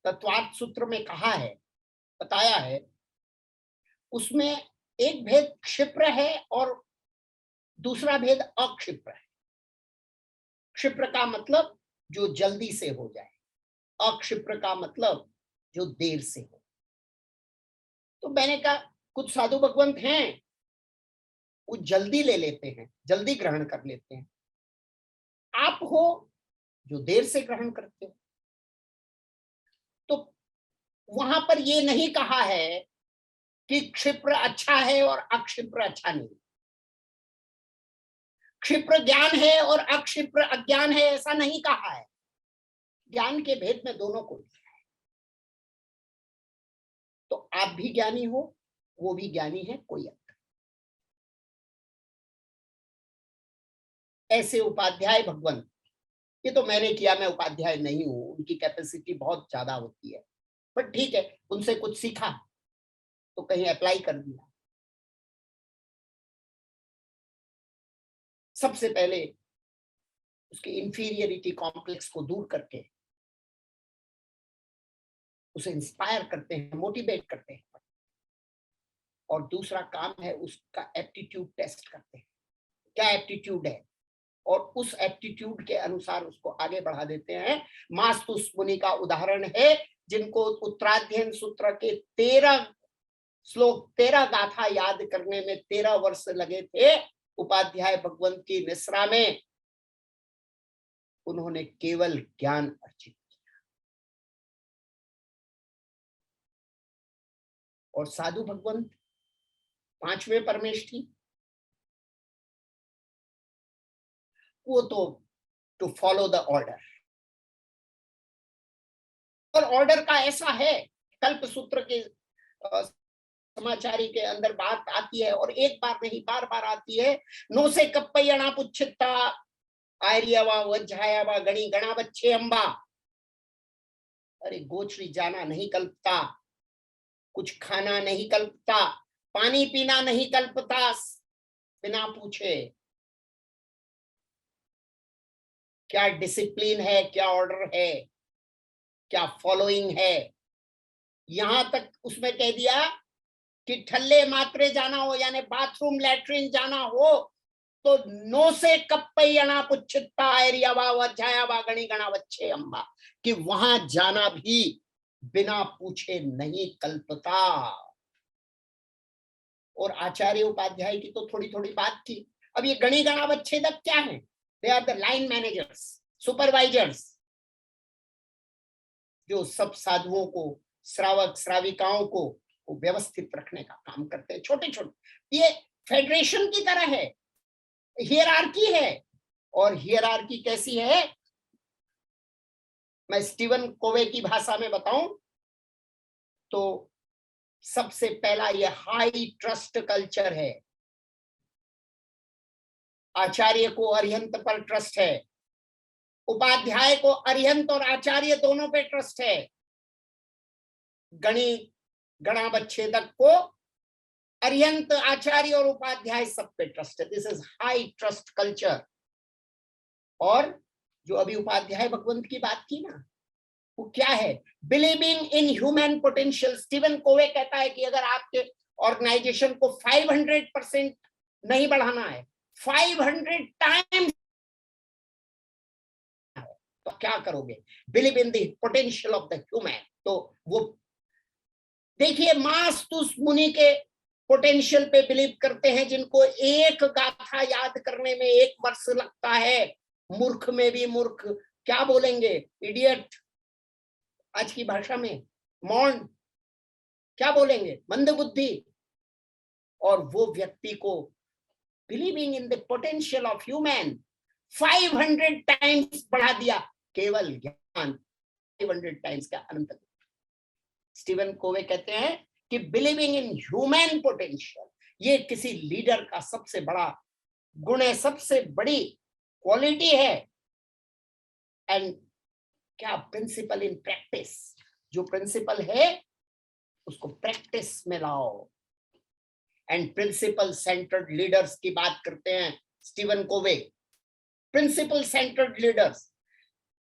तत्वार्थ सूत्र में कहा है, बताया है, उसमें एक भेद क्षिप्र है और दूसरा भेद अक्षिप्र है। क्षिप्र का मतलब जो जल्दी से हो जाए, अक्षिप्र का मतलब जो देर से हो। तो मैंने कहा कुछ साधु भगवंत हैं, वो जल्दी ले लेते हैं, जल्दी ग्रहण कर लेते हैं, आप हो जो देर से ग्रहण करते हो। तो वहां पर ये नहीं कहा है कि क्षिप्र अच्छा है और अक्षिप्र अच्छा नहीं। क्षिप्र ज्ञान है और अक्षिप्र अज्ञान है, ऐसा नहीं कहा है। ज्ञान के भेद में दोनों को लिखा है। तो आप भी ज्ञानी हो, वो भी ज्ञानी है, कोई अंतर। ऐसे उपाध्याय भगवंत, ये तो मैंने किया, मैं उपाध्याय नहीं हूं, उनकी कैपेसिटी बहुत ज्यादा होती है, पर ठीक है, उनसे कुछ सीखा तो कहीं अप्लाई कर दिया। सबसे पहले उसके इंफीरियरिटी कॉम्प्लेक्स को दूर करके उसे इंस्पायर करते हैं, मोटिवेट करते हैं। और दूसरा काम है उसका एप्टीट्यूड टेस्ट करते हैं, क्या एप्टीट्यूड है, और उस एप्टीट्यूड के अनुसार उसको आगे बढ़ा देते हैं। मास्तुस मुनि का उदाहरण है, जिनको उत्तराध्ययन सूत्र के 13 श्लोक, 13 गाथा याद करने में 13 वर्ष लगे थे, उपाध्याय भगवंत की निस्रा में उन्होंने केवल ज्ञान अर्जित किया। और साधु भगवंत पांचवें परमेश थी, वो तो टू फॉलो द ऑर्डर। और ऑर्डर का ऐसा है, कल्प सूत्र के समाचारी के अंदर बात आती है, और एक बार नहीं बार बार आती है। नो से कप्पयणा पुच्छिता आर्यवा वज्जायावा गणी गणा बच्चे अंबा। अरे गोचरी जाना नहीं कल्पता, कुछ खाना नहीं कल्पता, पानी पीना नहीं कल्पता बिना पूछे। क्या डिसिप्लिन है, क्या ऑर्डर है, क्या फॉलोइंग है। यहां तक उसमें कह दिया कि ठल्ले मात्रे जाना हो, यानी बाथरूम लैट्रिन जाना हो, तो नो से कप्पयणा पुच्छिता एरियावा वज्जायावा गणी गणा बच्चे अम्बा, कि वहां जाना भी बिना पूछे नहीं कल्पता। और आचार्य उपाध्याय की तो थोड़ी थोड़ी बात थी। अब ये गणी गणा बच्चे तक क्या है? They are the line managers, supervisors, जो सब साधुओं को, श्रावक श्राविकाओं को व्यवस्थित रखने का काम करते हैं। छोटे छोटे, ये फेडरेशन की तरह है, हियरार्की है। और हियरार्की कैसी है, मैं स्टीवन कोवे की भाषा में बताऊं तो सबसे पहला ये हाई ट्रस्ट कल्चर है। आचार्य को अरिहंत पर ट्रस्ट है, उपाध्याय को अरिहंत और आचार्य दोनों पे ट्रस्ट है, गणी गणा बच्छेदक को अरिहंत आचार्य और उपाध्याय सब पे ट्रस्ट है। This is high trust culture. और जो अभी उपाध्याय भगवंत की बात की ना, वो क्या है? Believing in human potential. Stephen Covey कहता है कि अगर आपके ऑर्गेनाइजेशन को 500% नहीं बढ़ाना है, 500 टाइम्स, तो क्या करोगे? Believe in the potential of the human. तो वो देखिए, मास्तुस मुनि के पोटेंशियल पे बिलीव करते हैं, जिनको एक गाथा याद करने में 1 वर्ष लगता है। मूर्ख में भी मूर्ख, क्या बोलेंगे, इडियट, आज की भाषा में मौन, क्या बोलेंगे, मंदबुद्धि। और वो व्यक्ति को believing in the potential of human 500 times बढ़ा दिया, केवल ज्ञान 500 टाइम्स का अनंत। स्टीवन कोवे कहते हैं कि बिलीविंग इन ह्यूमन पोटेंशियल, ये किसी लीडर का सबसे बड़ा गुण है, सबसे बड़ी क्वालिटी है। एंड क्या प्रिंसिपल इन प्रैक्टिस, जो प्रिंसिपल है उसको प्रैक्टिस में लाओ। एंड प्रिंसिपल सेंटर्ड लीडर्स की बात करते हैं स्टीवन कोवे। प्रिंसिपल सेंटर्ड लीडर्स,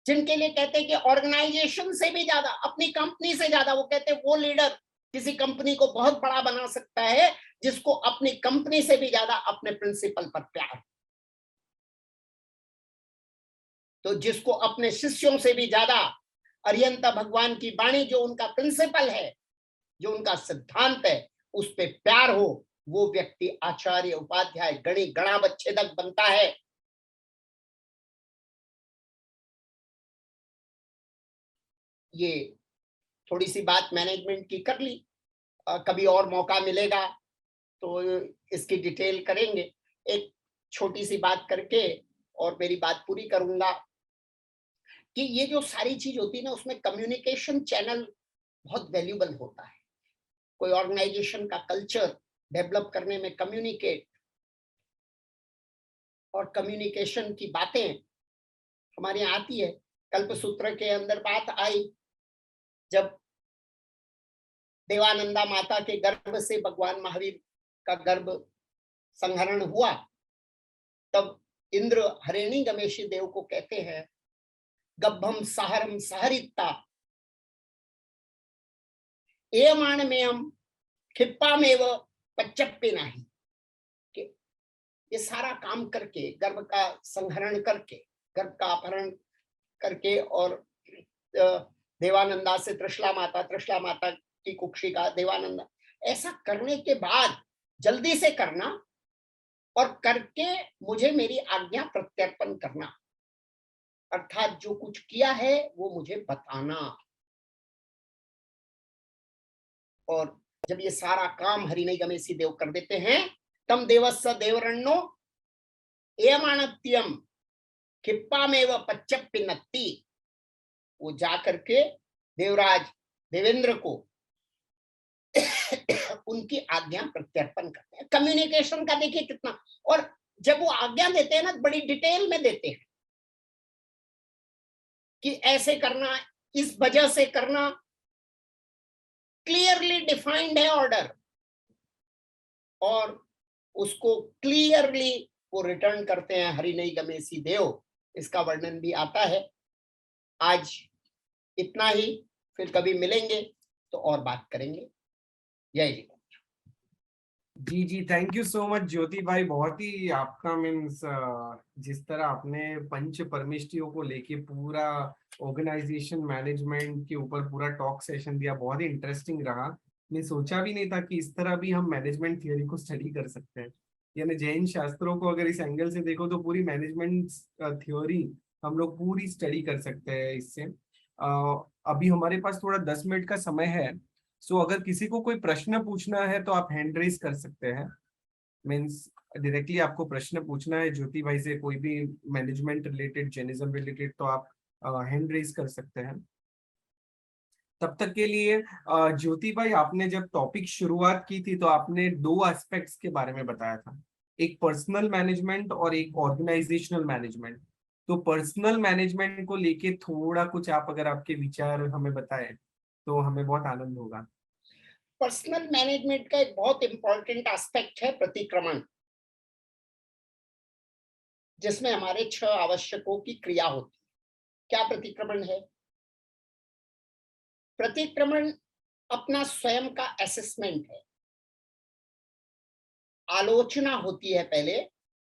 जिनके लिए कहते हैं कि ऑर्गेनाइजेशन से भी ज्यादा, अपनी कंपनी से ज्यादा, वो कहते हैं वो लीडर किसी कंपनी को बहुत बड़ा बना सकता है जिसको अपनी कंपनी से भी ज्यादा अपने प्रिंसिपल पर प्यार। तो जिसको अपने शिष्यों से भी ज्यादा अरिहंत भगवान की वाणी, जो उनका प्रिंसिपल है, जो उनका सिद्धांत है, उस पे प्यार हो, वो व्यक्ति आचार्य उपाध्याय गणी गणा बच्छेदक बनता है। ये थोड़ी सी बात मैनेजमेंट की कर ली, कभी और मौका मिलेगा तो इसकी डिटेल करेंगे। एक छोटी सी बात करके और मेरी बात पूरी करूंगा कि ये जो सारी चीज होती है ना, उसमें कम्युनिकेशन चैनल बहुत वैल्यूबल होता है। कोई ऑर्गेनाइजेशन का कल्चर डेवलप करने में कम्युनिकेट और कम्युनिकेशन की बातें हमारे यहाँ आती है। कल्प सूत्र के अंदर बात आई, जब देवानंदा माता के गर्भ से भगवान महावीर का गर्भ संहरण हुआ, तब इंद्र हरिणी गमेशी देव को कहते हैं, गब्भम सहरम सहरिता एमाण में हम खिप्पा में व पच्चप्पे नहीं, कि ये सारा काम करके, गर्भ का संहरण करके, गर्भ का अपहरण करके, और देवानंदा से त्रिशला माता की कुक्षी का देवानंदा, ऐसा करने के बाद जल्दी से करना और करके मुझे मेरी आज्ञा प्रत्यर्पण करना, अर्थात जो कुछ किया है वो मुझे बताना। और जब ये सारा काम हरिणई गमेसी देव कर देते हैं, तम देवस्स देवरण्यो एयमाणत्यम खिप्पामेव पच्चप्पिनत्ति, वो जा करके देवराज देवेंद्र को उनकी आज्ञा प्रत्यर्पण करते हैं। कम्युनिकेशन का देखिए कितना, और जब वो आज्ञा देते हैं ना, बड़ी डिटेल में देते हैं कि ऐसे करना, इस वजह से करना, क्लियरली डिफाइंड है ऑर्डर, और उसको क्लियरली वो रिटर्न करते हैं हरिणई गमेसी देव। इसका वर्णन भी आता है। आज इतना ही, फिर कभी मिलेंगे तो और बात करेंगे। जय जी। जी जी, थैंक यू सो मच ज्योति भाई। बहुत ही आपका मीन्स जिस तरह आपने पंच परमेष्टियों को लेके पूरा ऑर्गेनाइजेशन मैनेजमेंट के ऊपर पूरा टॉक सेशन दिया, बहुत ही इंटरेस्टिंग रहा। मैं सोचा भी नहीं था कि इस तरह भी हम मैनेजमेंट थियोरी को स्टडी कर सकते हैं। यानी जैन शास्त्रों को अगर इस एंगल से देखो तो पूरी मैनेजमेंट थ्योरी हम लोग पूरी स्टडी कर सकते हैं इससे। अभी हमारे पास थोड़ा 10 मिनट का समय है। सो अगर किसी को कोई प्रश्न पूछना है तो आप हैंड रेज कर सकते हैं। मीन्स डायरेक्टली आपको प्रश्न पूछना है ज्योति भाई से, कोई भी मैनेजमेंट रिलेटेड, जर्नलिज्म रिलेटेड, तो आप हैंड रेज कर सकते हैं। तब तक के लिए ज्योति भाई, आपने जब टॉपिक शुरुआत की थी तो आपने दो एस्पेक्ट्स के बारे में बताया था, एक पर्सनल मैनेजमेंट और एक ऑर्गेनाइजेशनल मैनेजमेंट। तो पर्सनल मैनेजमेंट को लेके थोड़ा कुछ आप अगर आपके विचार हमें बताएं तो हमें बहुत आनंद होगा। पर्सनल मैनेजमेंट का एक बहुत इंपॉर्टेंट एस्पेक्ट है प्रतिक्रमण, जिसमें हमारे 6 आवश्यकों की क्रिया होती है। क्या प्रतिक्रमण है? प्रतिक्रमण अपना स्वयं का असेसमेंट है। आलोचना होती है पहले,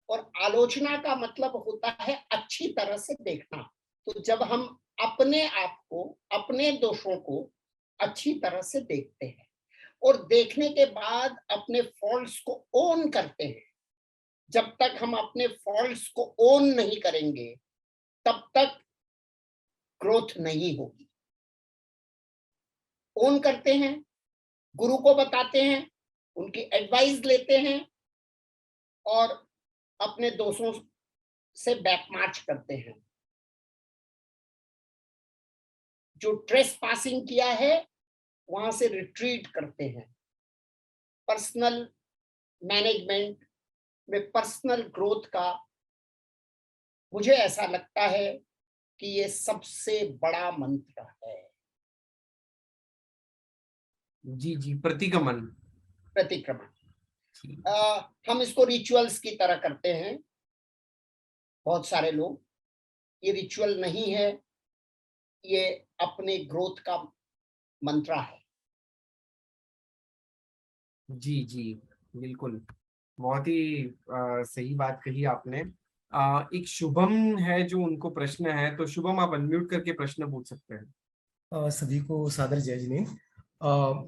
और आलोचना का मतलब होता है अच्छी तरह से देखना। तो जब हम अपने आप को, अपने दोषों को अच्छी तरह से देखते हैं और देखने के बाद अपने फॉल्ट्स को ओन करते हैं, जब तक हम अपने फॉल्ट्स को ओन नहीं करेंगे तब तक ग्रोथ नहीं होगी। ओन करते हैं, गुरु को बताते हैं, उनकी एडवाइस लेते हैं और अपने दोस्तों से बैक मार्च करते हैं। जो ट्रेस पासिंग किया है वहां से रिट्रीट करते हैं। पर्सनल मैनेजमेंट में पर्सनल ग्रोथ का मुझे ऐसा लगता है कि ये सबसे बड़ा मंत्र है। जी जी, प्रतिगमन। प्रतिक्रमण हम इसको रिचुअल्स की तरह करते हैं बहुत सारे लोग। ये रिचुअल नहीं है, ये अपने ग्रोथ का मंत्र है। जी जी, बिल्कुल। बहुत ही सही बात कही आपने। एक शुभम है जो उनको प्रश्न है, तो शुभम आप अनम्यूट करके प्रश्न पूछ सकते हैं। सभी को सादर जय जिनेन्द्र।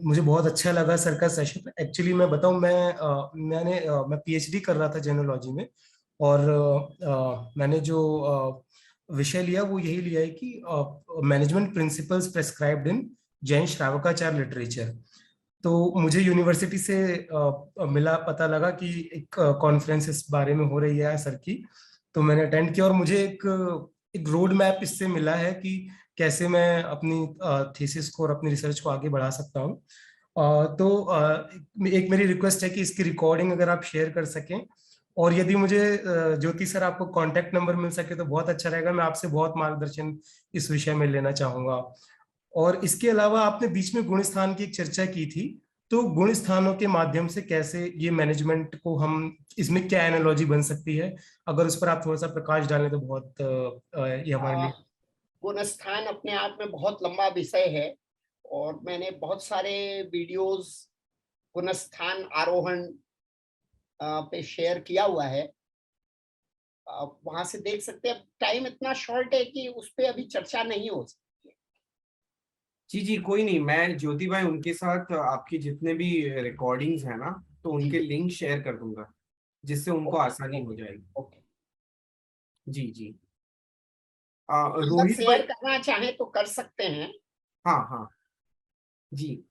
मुझे बहुत अच्छा लगा सर का सेशन। एक्चुअली मैं बताऊं, मैं पीएचडी कर रहा था जेनोलॉजी में, और मैंने जो विषय लिया वो यही लिया है कि management principles prescribed in Jain श्रावकाचार्य लिटरेचर। तो मुझे यूनिवर्सिटी से मिला, पता लगा कि एक कॉन्फ्रेंस इस बारे में हो रही है सर की। तो मैंने अटेंड किया और मुझे एक रोड मैप इससे मिला है कि कैसे मैं अपनी थीसिस को और अपनी रिसर्च को आगे बढ़ा सकता हूँ। एक मेरी रिक्वेस्ट है कि इसकी रिकॉर्डिंग अगर आप शेयर कर सकें, और यदि मुझे ज्योति सर आपको कांटेक्ट नंबर मिल सके तो बहुत अच्छा रहेगा। मैं आपसे बहुत मार्गदर्शन इस विषय में लेना चाहूंगा। और इसके अलावा आपने बीच में गुण स्थान की एक चर्चा की थी, तो गुण स्थानों के माध्यम से कैसे ये मैनेजमेंट को हम, इसमें क्या एनालॉजी बन सकती है, अगर उस पर आप थोड़ा सा प्रकाश डालें तो बहुत ये हमारे लिए। गुण स्थान अपने आप में बहुत लंबा विषय है, और मैंने बहुत सारे वीडियोस गुण स्थान आरोहण पे शेयर किया हुआ है। आप वहां से देख सकते हैं। टाइम इतना शॉर्ट है कि उस पर अभी चर्चा नहीं हो सकती है। जी जी, कोई नहीं, मैं ज्योति भाई उनके साथ आपकी जितने भी रिकॉर्डिंग्स है ना, तो उनके लिंक शेयर कर दूंगा। जिससे उनको आसानी हो जाएगी। जी जी। रोहित भाई, शेयर करना चाहें तो कर सकते हैं। हाँ हाँ जी,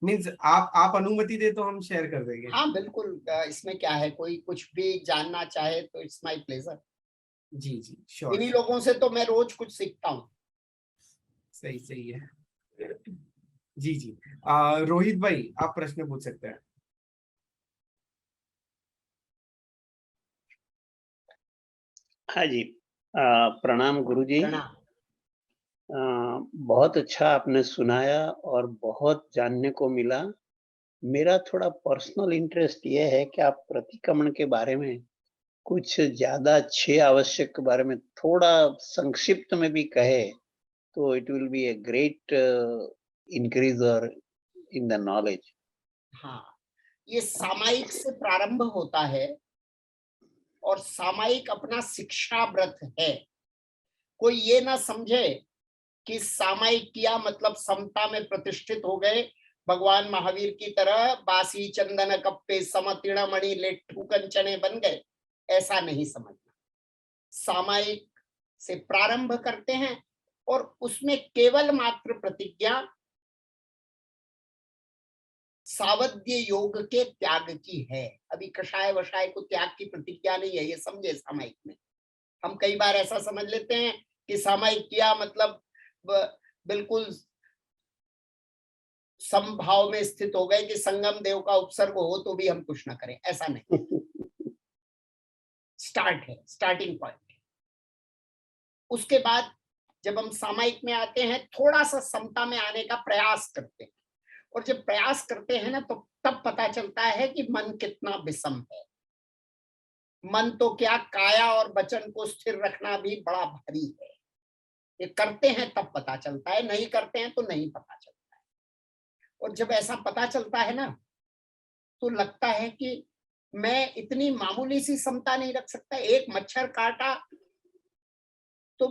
मीन्स आप अनुमति दे तो हम शेयर कर देंगे। हाँ बिल्कुल, इसमें क्या है, कोई कुछ भी जानना चाहे तो इट्स माय प्लेजर। जी जी श्योर। इन्हीं लोगों से तो मैं रोज कुछ सीखता हूँ। सही सही है। जी जी। रोहित भाई आप प्रश्न पूछ सकते हैं। हाँ जी, प्रणाम गुरुजी। प्रणाम। बहुत अच्छा आपने सुनाया और बहुत जानने को मिला। मेरा थोड़ा पर्सनल इंटरेस्ट ये है कि आप प्रतिक्रमण के बारे में कुछ ज़्यादा अच्छे आवश्यक के बारे में थोड़ा संक्षिप्त में भी कहे तो it will be a great increaser in the knowledge. हाँ, ये सामायिक से प्रारंभ होता है और सामायिक अपना शिक्षा व्रत है। कोई ये ना समझे कि सामायिक किया मतलब समता में प्रतिष्ठित हो गए, भगवान महावीर की तरह बासी चंदन कप्पे समतिणमणि लेट्ठू कंचने बन गए, ऐसा नहीं समझना। सामायिक से प्रारंभ करते हैं और उसमें केवल मात्र प्रतिज्ञा सावध्य योग के त्याग की है। अभी कषाय वषाय को त्याग की प्रतिज्ञा नहीं है, ये समझे सामायिक में। हम कई बार ऐसा समझ लेते हैं कि सामायिक किया मतलब बिल्कुल समभाव में स्थित हो गए कि संगम देव का उपसर्ग हो तो भी हम कुछ ना करें, ऐसा नहीं। स्टार्ट है, स्टार्टिंग पॉइंट है। उसके बाद जब हम सामायिक में आते हैं, थोड़ा सा समता में आने का प्रयास करते हैं, और जब प्रयास करते हैं ना तो तब पता चलता है कि मन कितना विषम है। मन तो क्या, काया और वचन को स्थिर रखना भी बड़ा भारी है। ये करते हैं तब पता चलता है, नहीं करते हैं तो नहीं पता चलता है। और जब ऐसा पता चलता है ना तो लगता है कि मैं इतनी मामूली सी समता नहीं रख सकता। एक मच्छर काटा तो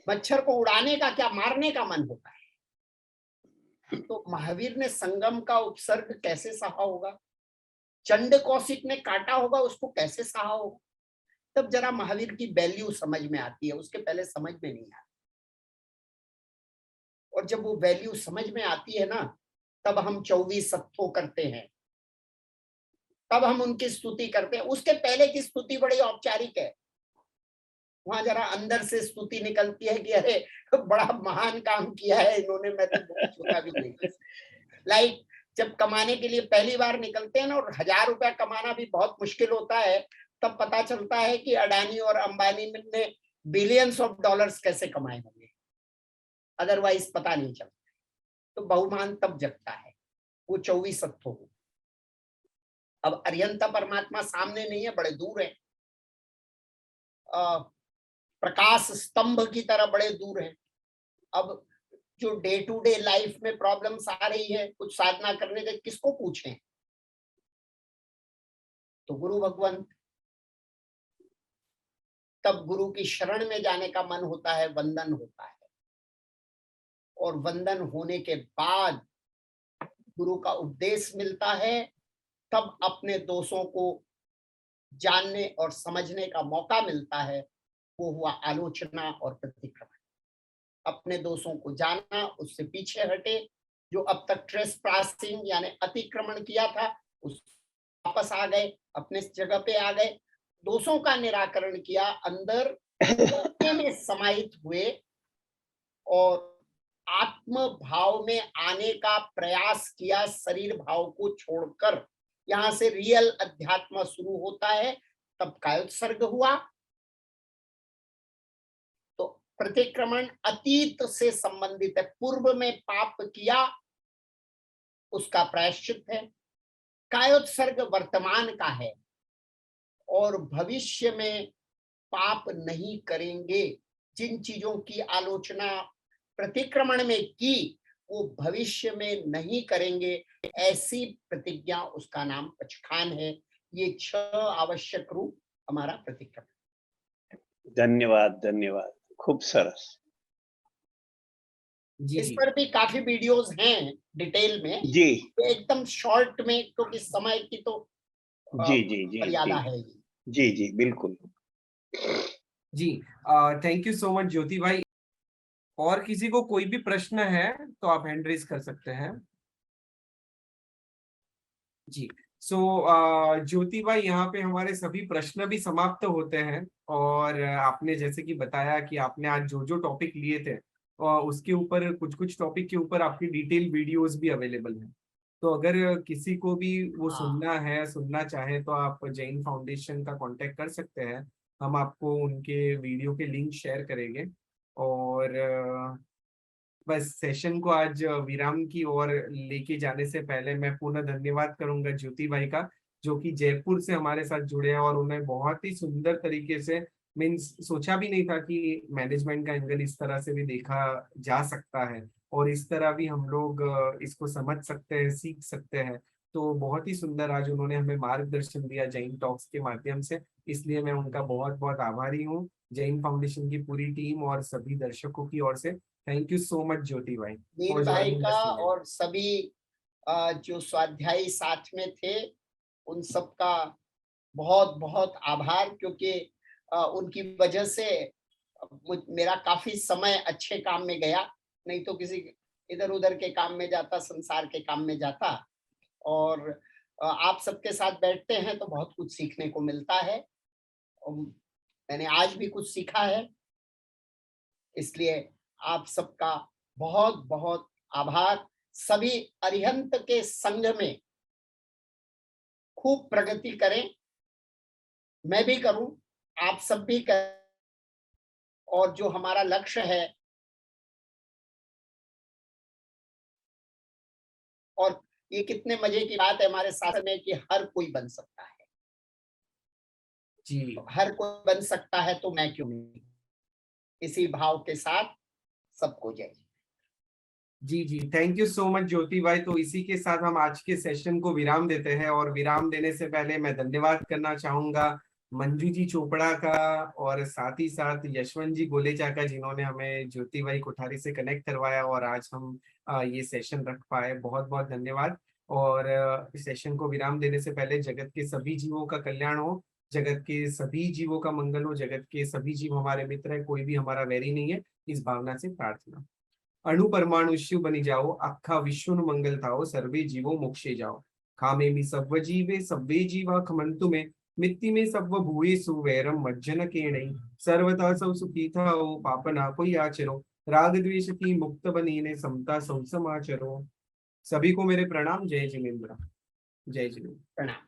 मच्छर को उड़ाने का क्या, मारने का मन होता है। तो महावीर ने संगम का उपसर्ग कैसे सहा होगा, चंड कौशिक ने काटा होगा, उसको कैसे सहा होगा। तब जरा महावीर की वैल्यू समझ में आती है, उसके पहले समझ में नहीं आती। और जब वो वैल्यू समझ में आती है ना, तब हम 24 सत्थों करते हैं, तब हम उनकी स्तुति करते हैं। उसके पहले की स्तुति बड़ी औपचारिक है, वहां जरा अंदर से स्तुति निकलती है कि अरे बड़ा महान काम किया है इन्होंने, मैं तो बहुत छोटा भी नहीं। लाइक जब कमाने के लिए पहली बार निकलते हैं ना, और 1000 रुपया कमाना भी बहुत मुश्किल होता है, तब पता चलता है कि अडानी और अंबानी ने बिलियंस ऑफ डॉलर्स कैसे कमाए होंगे, अदरवाइज पता नहीं चलता। तो बहुमान तब जगता है, वो 24 सत्थों। अब अरिहंता परमात्मा सामने नहीं है, बड़े दूर है, प्रकाश स्तंभ की तरह बड़े दूर है। अब जो डे टू डे लाइफ में प्रॉब्लम्स आ रही है, कुछ साधना करने के, किसको पूछें? तो गुरु भगवंत। तब गुरु की शरण में जाने का मन होता है, वंदन होता है, और वंदन होने के बाद गुरु का उपदेश मिलता है। तब अपने दोषों को जानने और समझने का मौका मिलता है। वो हुआ आलोचना और प्रतिक्रमण। अपने दोषों को जाना, उससे पीछे हटे, जो अब तक ट्रेस पासिंग यानी अतिक्रमण किया था, उस वापस आ गए, अपने जगह पे आ गए, दोषों का निराकरण किया, अंदर में समाहित हुए और आत्म भाव में आने का प्रयास किया, शरीर भाव को छोड़कर। यहां से रियल अध्यात्म शुरू होता है। तब कायोत्सर्ग हुआ। तो प्रतिक्रमण अतीत से संबंधित है, पूर्व में पाप किया उसका प्रायश्चित है। कायोत्सर्ग वर्तमान का है, और भविष्य में पाप नहीं करेंगे। जिन चीजों की आलोचना प्रतिक्रमण में की, वो भविष्य में नहीं करेंगे, ऐसी प्रतिज्ञा, उसका नाम पचखान है। ये 6 आवश्यक रूप हमारा प्रतिक्रमण। धन्यवाद, धन्यवाद, खूब सरस। जी इस जी पर भी काफी वीडियोस हैं डिटेल में, जी तो एकदम शॉर्ट में, क्योंकि समय की तो जी जी जी मर्यादा जी है ही। जी जी बिल्कुल। जी, थैंक यू सो मच ज्योति भाई। और किसी को कोई भी प्रश्न है तो आप हैंड रेज कर सकते हैं। जी, सो ज्योति भाई, यहाँ पे हमारे सभी प्रश्न भी समाप्त होते हैं। और आपने जैसे कि बताया कि आपने आज जो जो टॉपिक लिए थे, उसके ऊपर कुछ कुछ टॉपिक के ऊपर आपकी डिटेल वीडियोस भी अवेलेबल हैं। तो अगर किसी को भी वो हाँ, सुनना चाहे तो आप जैन फाउंडेशन का कांटेक्ट कर सकते हैं। हम आपको उनके वीडियो के लिंक शेयर करेंगे। और बस सेशन को आज विराम की ओर लेके जाने से पहले मैं पुनः धन्यवाद करूंगा ज्योति भाई का, जो कि जयपुर से हमारे साथ जुड़े हैं। और उन्हें बहुत ही सुंदर तरीके से, मीन्स सोचा भी नहीं था कि मैनेजमेंट का एंगल इस तरह से भी देखा जा सकता है और इस तरह भी हम लोग इसको समझ सकते हैं, सीख सकते हैं। तो बहुत ही सुंदर आज उन्होंने हमें मार्गदर्शन दिया जैन टॉक्स के माध्यम से। इसलिए मैं उनका बहुत बहुत आभारी हूँ, जैन फाउंडेशन की पूरी टीम और सभी दर्शकों की ओर से। थैंक यू सो मच ज्योति भाई वीर फॉर भाई ज्वाइनिंग का अस टुडे। और सभी जो स्वाध्यायी साथ में थे, उन सबका बहुत बहुत आभार, क्योंकि उनकी वजह से मेरा काफी समय अच्छे काम में गया। नहीं तो किसी इधर उधर के काम में जाता, संसार के काम में जाता। और आप सबके साथ बैठते हैं तो बहुत कुछ सीखने को मिलता है। और मैंने आज भी कुछ सीखा है, इसलिए आप सबका बहुत बहुत आभार। सभी अरिहंत के संघ में खूब प्रगति करें, मैं भी करूं, आप सब भी करें। और जो हमारा लक्ष्य है, और ये कितने मजे की बात है हमारे शासन में कि हर कोई बन सकता है। जी तो हर कोई बन सकता है तो मैं क्यों नहीं। इसी भाव के साथ सबको जय। जी जी, थैंक यू सो मच ज्योति भाई। तो इसी के साथ हम आज के सेशन को विराम देते हैं। और विराम देने से पहले मैं धन्यवाद करना चाहूंगा मंजू जी चोपड़ा का, और साथ ही साथ यशवंत जी गोलेचा का, जिन्होंने हमें ज्योति भाई कोठारी से कनेक्ट करवाया और आज हम ये सेशन रख पाए। बहुत बहुत धन्यवाद। और इस सेशन को विराम देने से पहले जगत के सभी जीवों का कल्याण हो, जगत के सभी जीवों का मंगल हो, जगत के सभी जीव हमारे मित्र है, कोई भी हमारा वैरी नहीं है, इस भावना से प्रार्थना। अणु परमाणु शिव बनी जाओ, आखा विश्व नु मंगल थाओ, सर्वे जीवो मोक्षे जाओ। खामे मी सब्व जीवे सब्वे जीवा खमंतु में, मित्ति में सब्व भूये सुवैरम मज्जन के नहीं। सर्वथा सब सुखी थाओ, पाप ना कोई आचरो, राग द्वेष की मुक्त बनी ने, समता सब समाचरो। सभी को मेरे प्रणाम। जय जिनेन्द्र। जय जिनेन्द्र। प्रणाम।